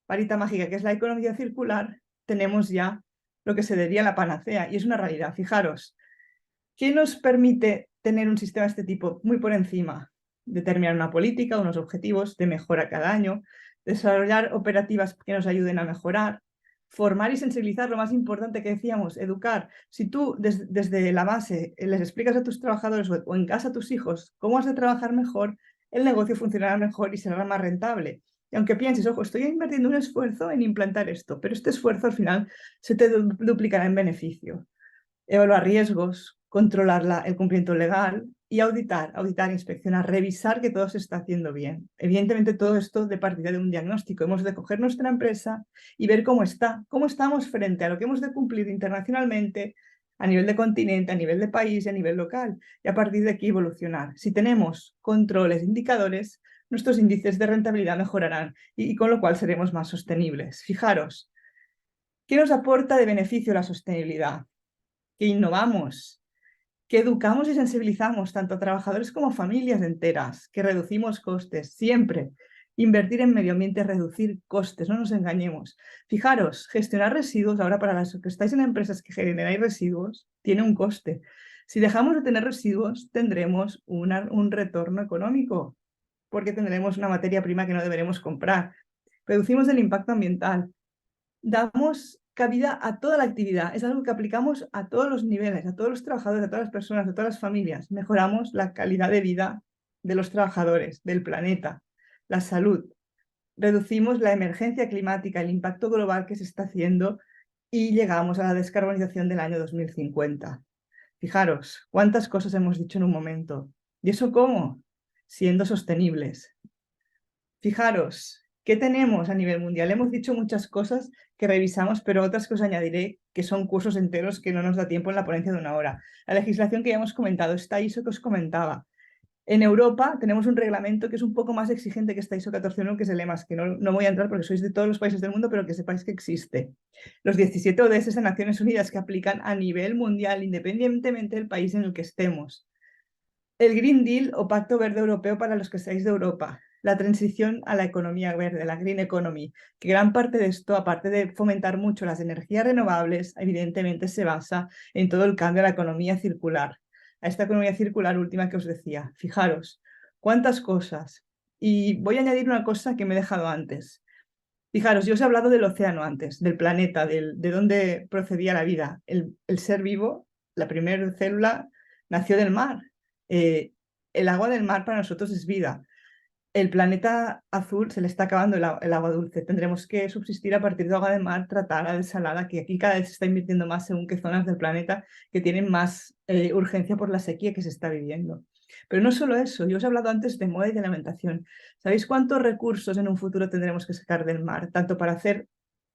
varita mágica que es la economía circular, tenemos ya lo que se diría la panacea y es una realidad. Fijaros, ¿qué nos permite tener un sistema de este tipo muy por encima? Determinar una política, unos objetivos de mejora cada año, desarrollar operativas que nos ayuden a mejorar, formar y sensibilizar, lo más importante que decíamos, educar. Si tú desde la base les explicas a tus trabajadores o en casa a tus hijos cómo has de trabajar mejor, el negocio funcionará mejor y será más rentable. Y aunque pienses, ojo, estoy invirtiendo un esfuerzo en implantar esto, pero este esfuerzo al final se te duplicará en beneficio. Evaluar riesgos, controlar el cumplimiento legal y auditar, inspeccionar, revisar que todo se está haciendo bien. Evidentemente todo esto de partida de un diagnóstico. Hemos de coger nuestra empresa y ver cómo estamos frente a lo que hemos de cumplir internacionalmente, a nivel de continente, a nivel de país y a nivel local. Y a partir de aquí evolucionar. Si tenemos controles, indicadores, nuestros índices de rentabilidad mejorarán y con lo cual seremos más sostenibles. Fijaros, ¿qué nos aporta de beneficio la sostenibilidad? Que innovamos, que educamos y sensibilizamos tanto a trabajadores como a familias enteras, que reducimos costes, siempre. Invertir en medio ambiente, reducir costes, no nos engañemos. Fijaros, gestionar residuos, ahora para los que estáis en empresas que generáis residuos, tiene un coste. Si dejamos de tener residuos, tendremos un retorno económico, porque tendremos una materia prima que no deberemos comprar. Reducimos el impacto ambiental, damos cabida a toda la actividad. Es algo que aplicamos a todos los niveles, a todos los trabajadores, a todas las personas, a todas las familias. Mejoramos la calidad de vida de los trabajadores, del planeta, la salud. Reducimos la emergencia climática, el impacto global que se está haciendo y llegamos a la descarbonización del año 2050. Fijaros, cuántas cosas hemos dicho en un momento. ¿Y eso cómo? Siendo sostenibles. Fijaros, ¿qué tenemos a nivel mundial? Hemos dicho muchas cosas que revisamos, pero otras que os añadiré, que son cursos enteros que no nos da tiempo en la ponencia de una hora. La legislación que ya hemos comentado, esta ISO que os comentaba. En Europa tenemos un reglamento que es un poco más exigente que esta ISO 14001, que es el EMAS, que no voy a entrar porque sois de todos los países del mundo, pero que sepáis que existe. Los 17 ODS de Naciones Unidas que aplican a nivel mundial, independientemente del país en el que estemos. El Green Deal o Pacto Verde Europeo para los que seáis de Europa. La transición a la economía verde, la Green Economy, que gran parte de esto, aparte de fomentar mucho las energías renovables, evidentemente se basa en todo el cambio a la economía circular. A esta economía circular última que os decía. Fijaros, cuántas cosas. Y voy a añadir una cosa que me he dejado antes. Fijaros, yo os he hablado del océano antes, del planeta, de dónde procedía la vida. El ser vivo, la primera célula, nació del mar. El agua del mar para nosotros es vida. El planeta azul se le está acabando el agua dulce. Tendremos que subsistir a partir de agua de mar tratada, desalada, que aquí cada vez se está invirtiendo más según qué zonas del planeta que tienen más urgencia por la sequía que se está viviendo. Pero no solo eso, yo os he hablado antes de moda y de alimentación. ¿Sabéis cuántos recursos en un futuro tendremos que sacar del mar? Tanto para hacer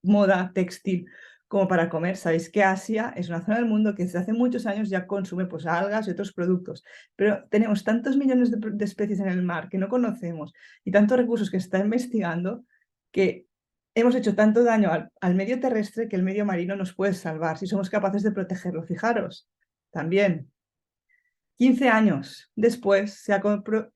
moda, textil, como para comer. Sabéis que Asia es una zona del mundo que desde hace muchos años ya consume pues, algas y otros productos, pero tenemos tantos millones de especies en el mar que no conocemos y tantos recursos que se está investigando que hemos hecho tanto daño al medio terrestre que el medio marino nos puede salvar si somos capaces de protegerlo. Fijaros, también 15 años después,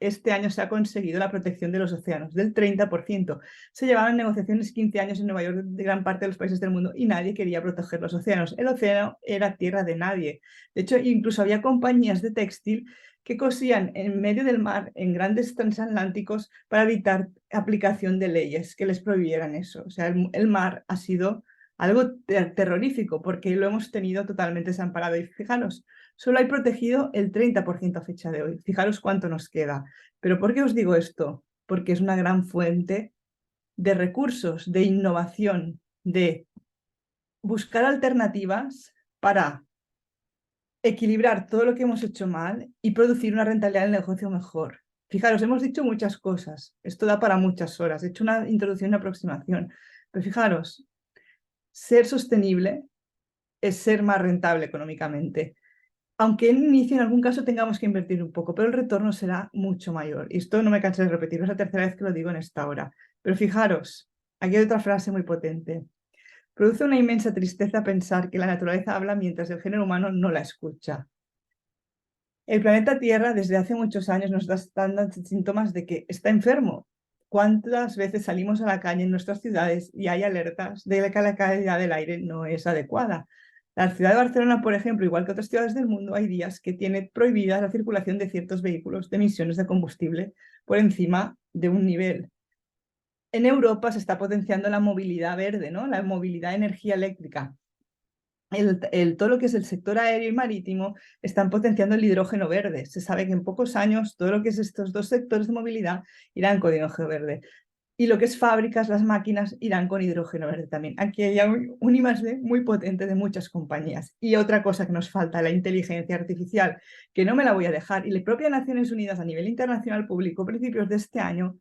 este año se ha conseguido la protección de los océanos del 30%. Se llevaban negociaciones 15 años en Nueva York de gran parte de los países del mundo y nadie quería proteger los océanos. El océano era tierra de nadie. De hecho, incluso había compañías de textil que cosían en medio del mar, en grandes transatlánticos, para evitar aplicación de leyes que les prohibieran eso. O sea, el mar ha sido algo terrorífico porque lo hemos tenido totalmente desamparado. Y fijaros, solo hay protegido el 30% a fecha de hoy. Fijaros cuánto nos queda. ¿Pero por qué os digo esto? Porque es una gran fuente de recursos, de innovación, de buscar alternativas para equilibrar todo lo que hemos hecho mal y producir una rentabilidad del negocio mejor. Fijaros, hemos dicho muchas cosas. Esto da para muchas horas. He hecho una introducción y una aproximación. Pero fijaros, ser sostenible es ser más rentable económicamente. Aunque en inicio en algún caso tengamos que invertir un poco, pero el retorno será mucho mayor. Y esto no me canso de repetirlo, es la tercera vez que lo digo en esta hora. Pero fijaros, aquí hay otra frase muy potente. Produce una inmensa tristeza pensar que la naturaleza habla mientras el género humano no la escucha. El planeta Tierra desde hace muchos años nos da síntomas de que está enfermo. ¿Cuántas veces salimos a la calle en nuestras ciudades y hay alertas de que la calidad del aire no es adecuada? La ciudad de Barcelona, por ejemplo, igual que otras ciudades del mundo, hay días que tiene prohibida la circulación de ciertos vehículos de emisiones de combustible por encima de un nivel. En Europa se está potenciando la movilidad verde, ¿no? La movilidad de energía eléctrica. Todo lo que es el sector aéreo y marítimo están potenciando el hidrógeno verde. Se sabe que en pocos años todo lo que es estos dos sectores de movilidad irán con hidrógeno verde. Y lo que es fábricas, las máquinas irán con hidrógeno verde también. Aquí hay un I+D muy potente de muchas compañías. Y otra cosa que nos falta, la inteligencia artificial, que no me la voy a dejar. Y la propia Naciones Unidas a nivel internacional publicó a principios de este año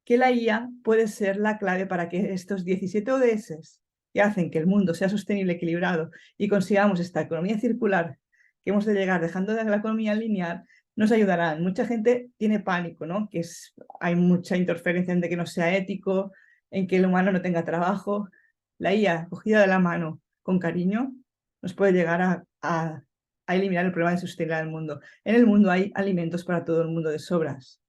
que la IA puede ser la clave para que estos 17 ODS que hacen que el mundo sea sostenible, equilibrado y consigamos esta economía circular que hemos de llegar dejando de la economía lineal, nos ayudarán. Mucha gente tiene pánico, ¿no? Hay mucha interferencia en de que no sea ético, en que el humano no tenga trabajo. La IA, cogida de la mano con cariño, nos puede llegar a eliminar el problema de sostenibilidad del mundo. En el mundo hay alimentos para todo el mundo de sobras.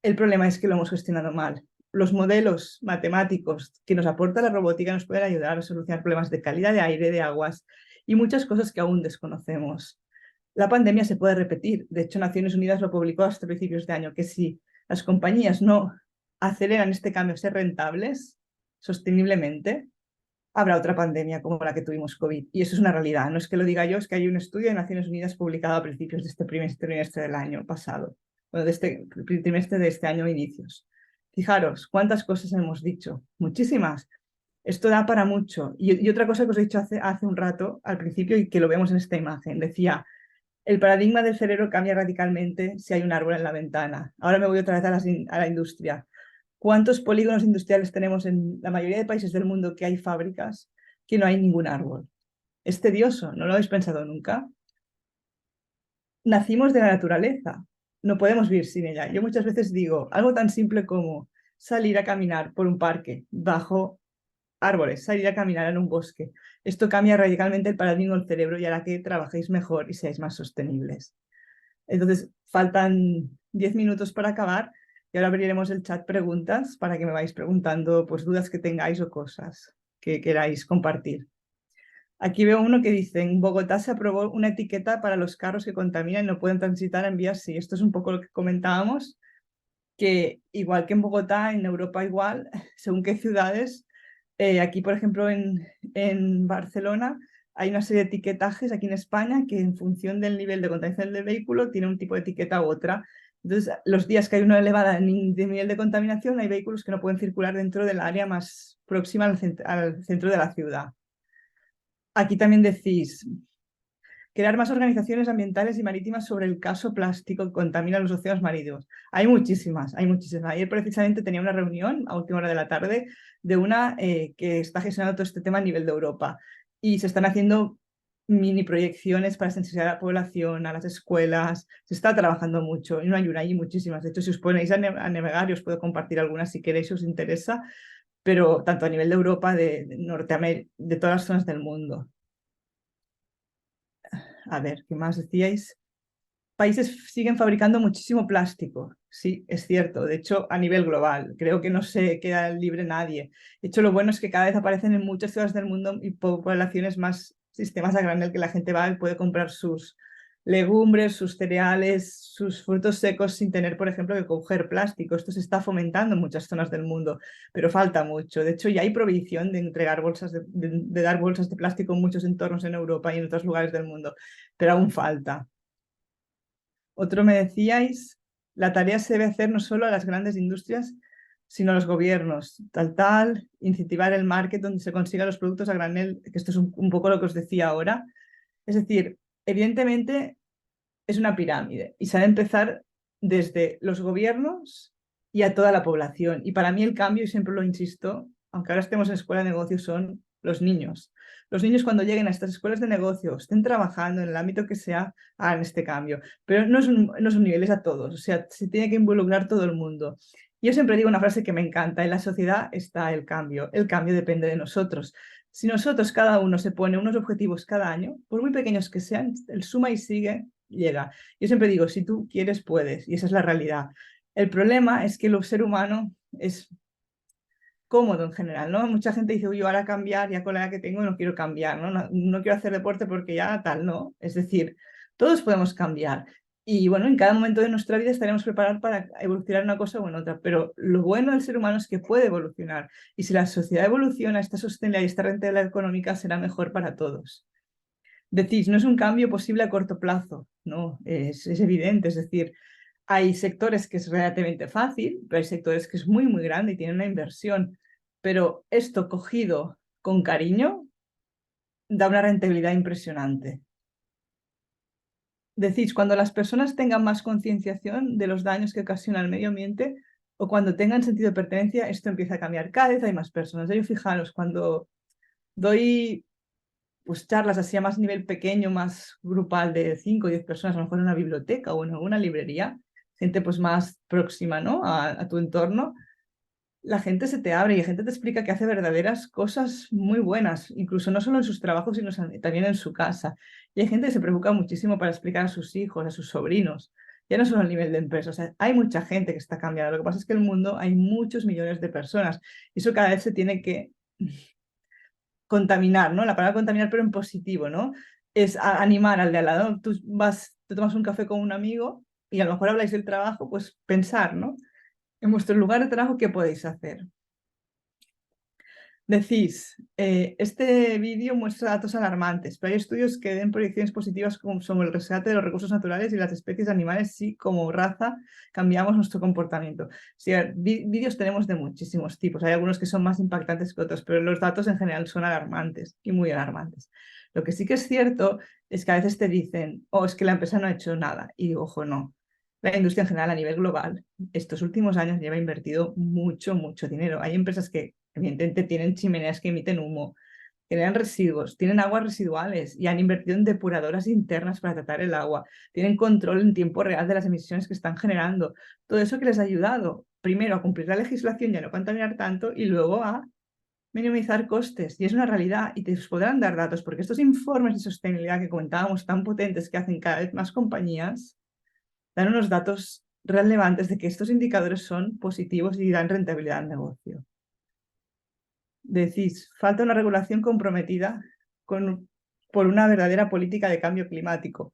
El problema es que lo hemos gestionado mal. Los modelos matemáticos que nos aporta la robótica nos pueden ayudar a solucionar problemas de calidad de aire, de aguas y muchas cosas que aún desconocemos. La pandemia se puede repetir. De hecho, Naciones Unidas lo publicó hasta principios de año, que si las compañías no aceleran este cambio a ser rentables sosteniblemente, habrá otra pandemia como la que tuvimos COVID. Y eso es una realidad. No es que lo diga yo, es que hay un estudio de Naciones Unidas publicado a principios de este primer trimestre del año pasado, bueno, de este trimestre de este año inicios. Fijaros cuántas cosas hemos dicho, muchísimas. Esto da para mucho. Y otra cosa que os he dicho hace un rato, al principio, y que lo vemos en esta imagen, decía, el paradigma del cerebro cambia radicalmente si hay un árbol en la ventana. Ahora me voy otra vez a la industria. ¿Cuántos polígonos industriales tenemos en la mayoría de países del mundo que hay fábricas que no hay ningún árbol? Es tedioso, ¿no lo habéis pensado nunca? Nacimos de la naturaleza, no podemos vivir sin ella. Yo muchas veces digo algo tan simple como salir a caminar por un parque bajo árboles, salir a caminar en un bosque. Esto cambia radicalmente el paradigma del cerebro y hará que trabajéis mejor y seáis más sostenibles. Entonces, faltan 10 minutos para acabar y ahora abriremos el chat preguntas para que me vais preguntando pues, dudas que tengáis o cosas que queráis compartir. Aquí veo uno que dice, en Bogotá se aprobó una etiqueta para los carros que contaminan y no pueden transitar en vías. Sí, esto es un poco lo que comentábamos, que igual que en Bogotá, en Europa igual, según qué ciudades, aquí por ejemplo en Barcelona hay una serie de etiquetajes aquí en España que en función del nivel de contaminación del vehículo tiene un tipo de etiqueta u otra. Entonces, los días que hay una elevada nivel de contaminación, hay vehículos que no pueden circular dentro del área más próxima al centro de la ciudad. Aquí también decís, crear más organizaciones ambientales y marítimas sobre el caso plástico que contamina los océanos marítimos. Hay muchísimas, hay muchísimas. Ayer precisamente tenía una reunión a última hora de la tarde de una que está gestionando todo este tema a nivel de Europa y se están haciendo mini proyecciones para sensibilizar a la población, a las escuelas. Se está trabajando mucho y no hay una, hay muchísimas. De hecho, si os ponéis a navegar, os puedo compartir algunas si queréis, si os interesa, pero tanto a nivel de Europa, de Norteamérica, de todas las zonas del mundo. A ver, ¿qué más decíais? países siguen fabricando muchísimo plástico. Sí, es cierto. De hecho, a nivel global, creo que no se queda libre nadie. De hecho, lo bueno es que cada vez aparecen en muchas ciudades del mundo y poblaciones más sistemas a granel que la gente va y puede comprar sus legumbres, sus cereales, sus frutos secos sin tener, por ejemplo, que coger plástico. Esto se está fomentando en muchas zonas del mundo, pero falta mucho. De hecho, ya hay prohibición de entregar bolsas de dar bolsas de plástico en muchos entornos en Europa y en otros lugares del mundo, pero aún falta. Otro me decíais, la tarea se debe hacer no solo a las grandes industrias, sino a los gobiernos, incentivar el market donde se consigan los productos a granel, que esto es un poco lo que os decía ahora. Es decir, evidentemente es una pirámide y se ha de empezar desde los gobiernos y a toda la población. Y para mí el cambio, y siempre lo insisto, aunque ahora estemos en escuela de negocios, son los niños. Los niños cuando lleguen a estas escuelas de negocios, estén trabajando en el ámbito que sea, hagan este cambio. Pero no es un nivel, es a todos. O sea, se tiene que involucrar todo el mundo. Yo siempre digo una frase que me encanta, en la sociedad está el cambio depende de nosotros. Si nosotros, cada uno, se pone unos objetivos cada año, por muy pequeños que sean, el suma y sigue llega. Yo siempre digo, si tú quieres, puedes, y esa es la realidad. El problema es que el ser humano es cómodo en general, ¿no? Mucha gente dice, uy, yo ahora cambiar, ya con la edad que tengo no quiero cambiar, ¿no? No quiero hacer deporte porque ya tal, ¿no? Es decir, todos podemos cambiar. Y bueno, en cada momento de nuestra vida estaremos preparados para evolucionar una cosa o en otra, pero lo bueno del ser humano es que puede evolucionar. Y si la sociedad evoluciona, esta sostenibilidad y esta rentabilidad económica será mejor para todos. Decís, no es un cambio posible a corto plazo, no, es evidente, es decir, hay sectores que es relativamente fácil, pero hay sectores que es muy, muy grande y tienen una inversión, pero esto cogido con cariño da una rentabilidad impresionante. Decís, cuando las personas tengan más concienciación de los daños que ocasiona el medio ambiente o cuando tengan sentido de pertenencia, esto empieza a cambiar. Cada vez hay más personas. Yo fijaros, cuando doy pues charlas así a más nivel pequeño, más grupal de 5 o 10 personas, a lo mejor en una biblioteca o en alguna librería, gente pues más próxima, ¿no? a tu entorno, la gente se te abre y la gente te explica que hace verdaderas cosas muy buenas, incluso no solo en sus trabajos, sino también en su casa. Y hay gente que se preocupa muchísimo para explicar a sus hijos, a sus sobrinos, ya no solo a nivel de empresa, o sea, hay mucha gente que está cambiando. Lo que pasa es que en el mundo hay muchos millones de personas y eso cada vez se tiene que contaminar, ¿no? La palabra contaminar, pero en positivo, ¿no? Es animar al de al lado. Tú te tomas un café con un amigo y a lo mejor habláis del trabajo, pues pensar, ¿no? En vuestro lugar de trabajo, ¿qué podéis hacer? Decís, este vídeo muestra datos alarmantes, pero hay estudios que den proyecciones positivas como sobre el rescate de los recursos naturales y las especies animales si como raza cambiamos nuestro comportamiento. Sí, vídeos tenemos de muchísimos tipos, hay algunos que son más impactantes que otros, pero los datos en general son alarmantes y muy alarmantes. Lo que sí que es cierto es que a veces te dicen, oh, es que la empresa no ha hecho nada, y digo, ojo, no. La industria en general a nivel global estos últimos años lleva invertido mucho, mucho dinero. Hay empresas que evidentemente tienen chimeneas que emiten humo, generan residuos, tienen aguas residuales y han invertido en depuradoras internas para tratar el agua, tienen control en tiempo real de las emisiones que están generando. Todo eso que les ha ayudado, primero, a cumplir la legislación y a no contaminar tanto y luego a minimizar costes. Y es una realidad y te podrán dar datos porque estos informes de sostenibilidad que comentábamos tan potentes que hacen cada vez más compañías dan unos datos relevantes de que estos indicadores son positivos y dan rentabilidad al negocio. Decís, falta una regulación comprometida por una verdadera política de cambio climático.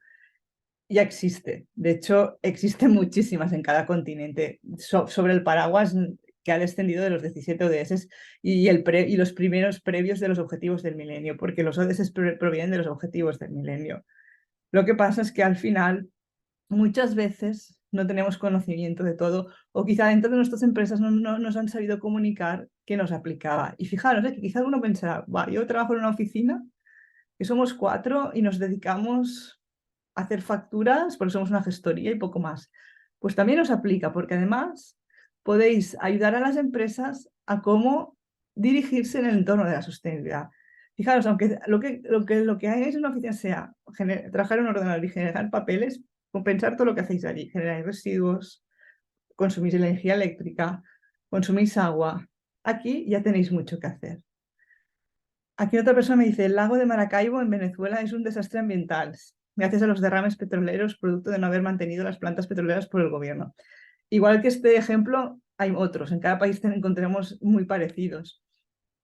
Ya existe. De hecho, existen muchísimas en cada continente sobre el paraguas que ha descendido de los 17 ODS y los primeros previos de los objetivos del milenio, porque los ODS provienen de los objetivos del milenio. Lo que pasa es que al final muchas veces no tenemos conocimiento de todo o quizá dentro de nuestras empresas no nos han sabido comunicar que nos aplicaba. Y fijaros, que quizá alguno pensará, yo trabajo en una oficina que somos 4 y nos dedicamos a hacer facturas porque somos una gestoría y poco más. Pues también os aplica porque además podéis ayudar a las empresas a cómo dirigirse en el entorno de la sostenibilidad. Fijaros, aunque lo que hagáis en una oficina sea trabajar en un ordenador y generar papeles, compensar todo lo que hacéis allí. Generáis residuos, consumís energía eléctrica, consumís agua. Aquí ya tenéis mucho que hacer. Aquí otra persona me dice, el lago de Maracaibo en Venezuela es un desastre ambiental. gracias a los derrames petroleros producto de no haber mantenido las plantas petroleras por el gobierno. Igual que este ejemplo, hay otros. En cada país encontramos muy parecidos.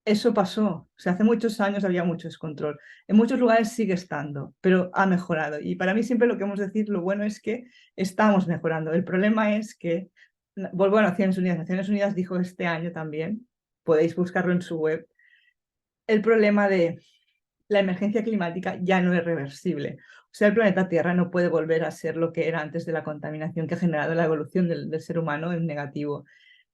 Eso pasó. O sea, hace muchos años había mucho descontrol. En muchos lugares sigue estando, pero ha mejorado. Y para mí siempre lo que hemos de decir, lo bueno es que estamos mejorando. El problema es que, vuelvo a Naciones Unidas. Naciones Unidas dijo este año también, podéis buscarlo en su web, el problema de la emergencia climática ya no es reversible. O sea, el planeta Tierra no puede volver a ser lo que era antes de la contaminación que ha generado la evolución del ser humano en negativo.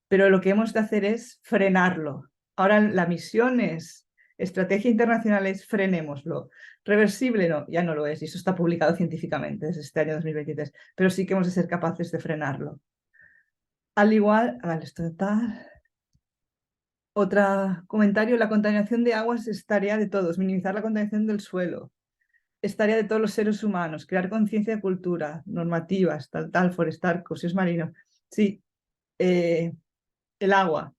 Pero lo que hemos de hacer es frenarlo. Ahora la misión es, estrategia internacional es frenémoslo. Reversible no, ya no lo es, y eso está publicado científicamente desde este año 2023, pero sí que hemos de ser capaces de frenarlo. Al igual, vale, esto está... Otro comentario, la contaminación de aguas es tarea de todos, minimizar la contaminación del suelo, es tarea de todos los seres humanos, crear conciencia de cultura, normativas, tal, forestal, ecosistemas marinos. Sí, el agua.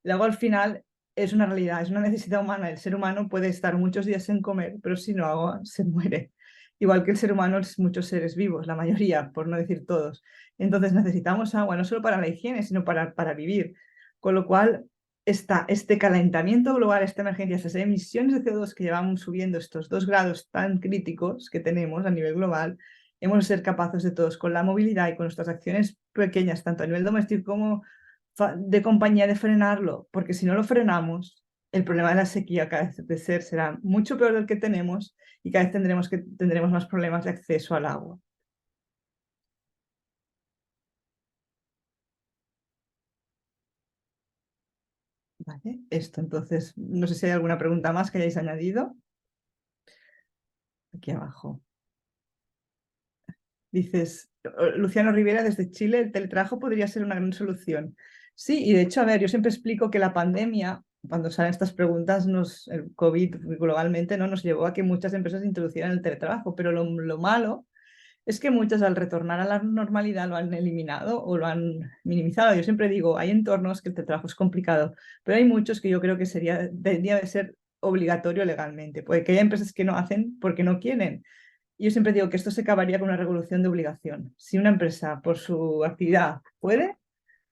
El agua al final es una realidad, es una necesidad humana. El ser humano puede estar muchos días sin comer, pero si no agua se muere. Igual que el ser humano es muchos seres vivos, la mayoría, por no decir todos. Entonces necesitamos agua, no solo para la higiene, sino para vivir. Con lo cual, este calentamiento global, esta emergencia, estas emisiones de CO2 que llevamos subiendo, estos 2 grados tan críticos que tenemos a nivel global, hemos de ser capaces de todos, con la movilidad y con nuestras acciones pequeñas, tanto a nivel doméstico como de compañía, de frenarlo, porque si no lo frenamos, el problema de la sequía cada vez de ser será mucho peor del que tenemos y cada vez tendremos más problemas de acceso al agua. ¿Vale? Esto entonces, no sé si hay alguna pregunta más que hayáis añadido. Aquí abajo. Dices, Luciano Rivera desde Chile, el teletrabajo podría ser una gran solución. Sí, y de hecho, a ver, yo siempre explico que la pandemia, cuando salen estas preguntas, el COVID globalmente no nos llevó a que muchas empresas introducieran el teletrabajo, pero lo malo es que muchas al retornar a la normalidad lo han eliminado o lo han minimizado. Yo siempre digo, hay entornos que el teletrabajo es complicado, pero hay muchos que yo creo que debería de ser obligatorio legalmente, porque hay empresas que no hacen porque no quieren. Yo siempre digo que esto se acabaría con una revolución de obligación. Si una empresa por su actividad puede,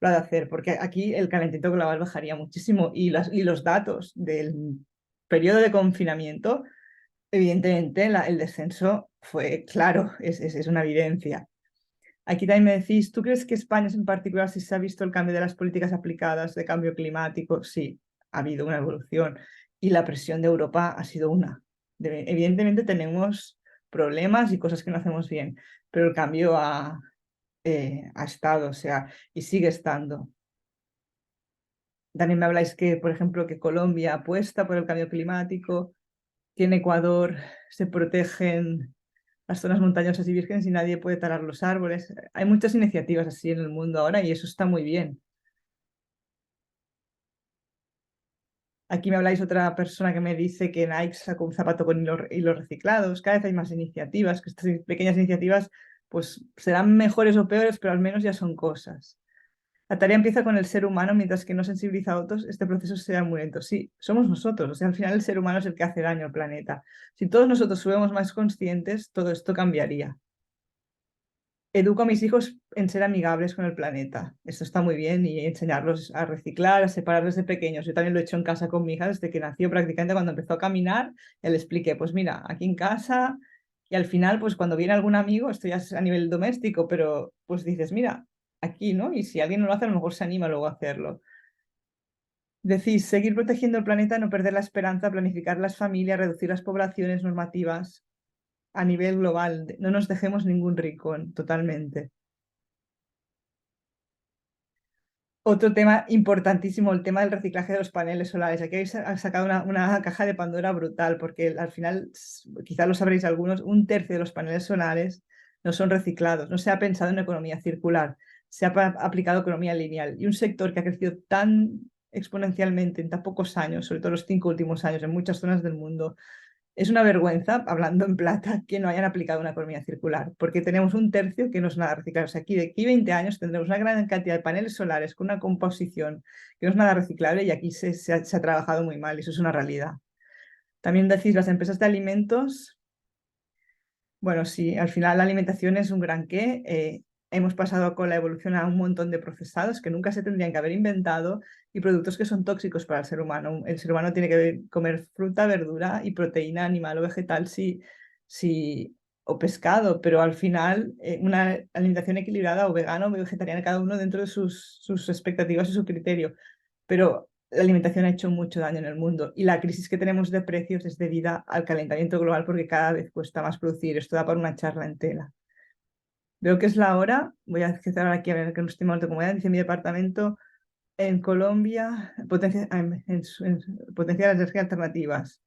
lo ha de hacer, porque aquí el calentamiento global bajaría muchísimo y los datos del periodo de confinamiento, evidentemente el descenso fue claro, es una evidencia. Aquí también me decís, ¿tú crees que España en particular, si se ha visto el cambio de las políticas aplicadas de cambio climático? Sí, ha habido una evolución y la presión de Europa ha sido una. Evidentemente tenemos problemas y cosas que no hacemos bien, pero el cambio ha estado, o sea, y sigue estando. También me habláis que, por ejemplo, que Colombia apuesta por el cambio climático, que en Ecuador se protegen las zonas montañosas y vírgenes y nadie puede talar los árboles. Hay muchas iniciativas así en el mundo ahora y eso está muy bien. Aquí me habláis otra persona que me dice que Nike sacó un zapato con hilos reciclados. Cada vez hay más iniciativas, que estas pequeñas iniciativas pues serán mejores o peores, pero al menos ya son cosas. La tarea empieza con el ser humano, mientras que no sensibiliza a otros, este proceso será muy lento. Sí, somos nosotros, o sea, al final el ser humano es el que hace daño al planeta. Si todos nosotros fuéramos más conscientes, todo esto cambiaría. Educo a mis hijos en ser amigables con el planeta. Esto está muy bien y enseñarlos a reciclar, a separar desde pequeños. Yo también lo he hecho en casa con mi hija desde que nació, prácticamente cuando empezó a caminar, ya le expliqué, pues mira, aquí en casa y al final, pues cuando viene algún amigo, esto ya es a nivel doméstico, pero pues dices, mira, aquí, ¿no? Y si alguien no lo hace, a lo mejor se anima luego a hacerlo. Decís, seguir protegiendo el planeta, no perder la esperanza, planificar las familias, reducir las poblaciones normativas a nivel global. No nos dejemos ningún rincón, totalmente. Otro tema importantísimo, el tema del reciclaje de los paneles solares. Aquí habéis sacado una caja de Pandora brutal, porque al final, quizá lo sabréis algunos, 1/3 de los paneles solares no son reciclados. No se ha pensado en economía circular, se ha aplicado economía lineal. Y un sector que ha crecido tan exponencialmente en tan pocos años, sobre todo los 5 últimos años, en muchas zonas del mundo, es una vergüenza, hablando en plata, que no hayan aplicado una economía circular, porque tenemos 1/3 que no es nada reciclable. O sea, aquí de aquí 20 años tendremos una gran cantidad de paneles solares con una composición que no es nada reciclable y aquí se ha trabajado muy mal y eso es una realidad. También decís, las empresas de alimentos Bueno, sí, al final la alimentación es un gran qué. Hemos pasado con la evolución a un montón de procesados que nunca se tendrían que haber inventado y productos que son tóxicos para el ser humano. El ser humano tiene que comer fruta, verdura y proteína animal o vegetal o pescado, pero al final una alimentación equilibrada o vegana o vegetariana, cada uno dentro de sus expectativas y su criterio. Pero la alimentación ha hecho mucho daño en el mundo y la crisis que tenemos de precios es debida al calentamiento global porque cada vez cuesta más producir. Esto da para una charla entera. Veo que es la hora. Voy a cerrar aquí a ver que no estoy mal de comodidad. Dice mi departamento en Colombia, potenciar las energías alternativas.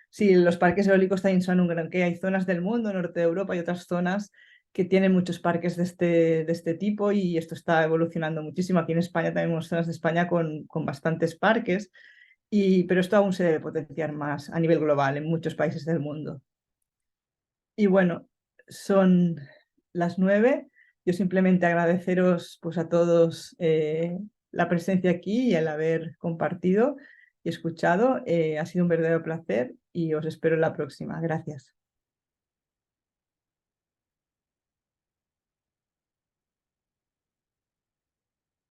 Sí, los parques eólicos también son un gran que hay zonas del mundo, norte de Europa y otras zonas que tienen muchos parques de este tipo y esto está evolucionando muchísimo. Aquí en España tenemos zonas de España con bastantes parques, pero esto aún se debe potenciar más a nivel global en muchos países del mundo. Y bueno, son las 9. Yo simplemente agradeceros pues, a todos la presencia aquí y el haber compartido y escuchado. Ha sido un verdadero placer y os espero en la próxima. Gracias.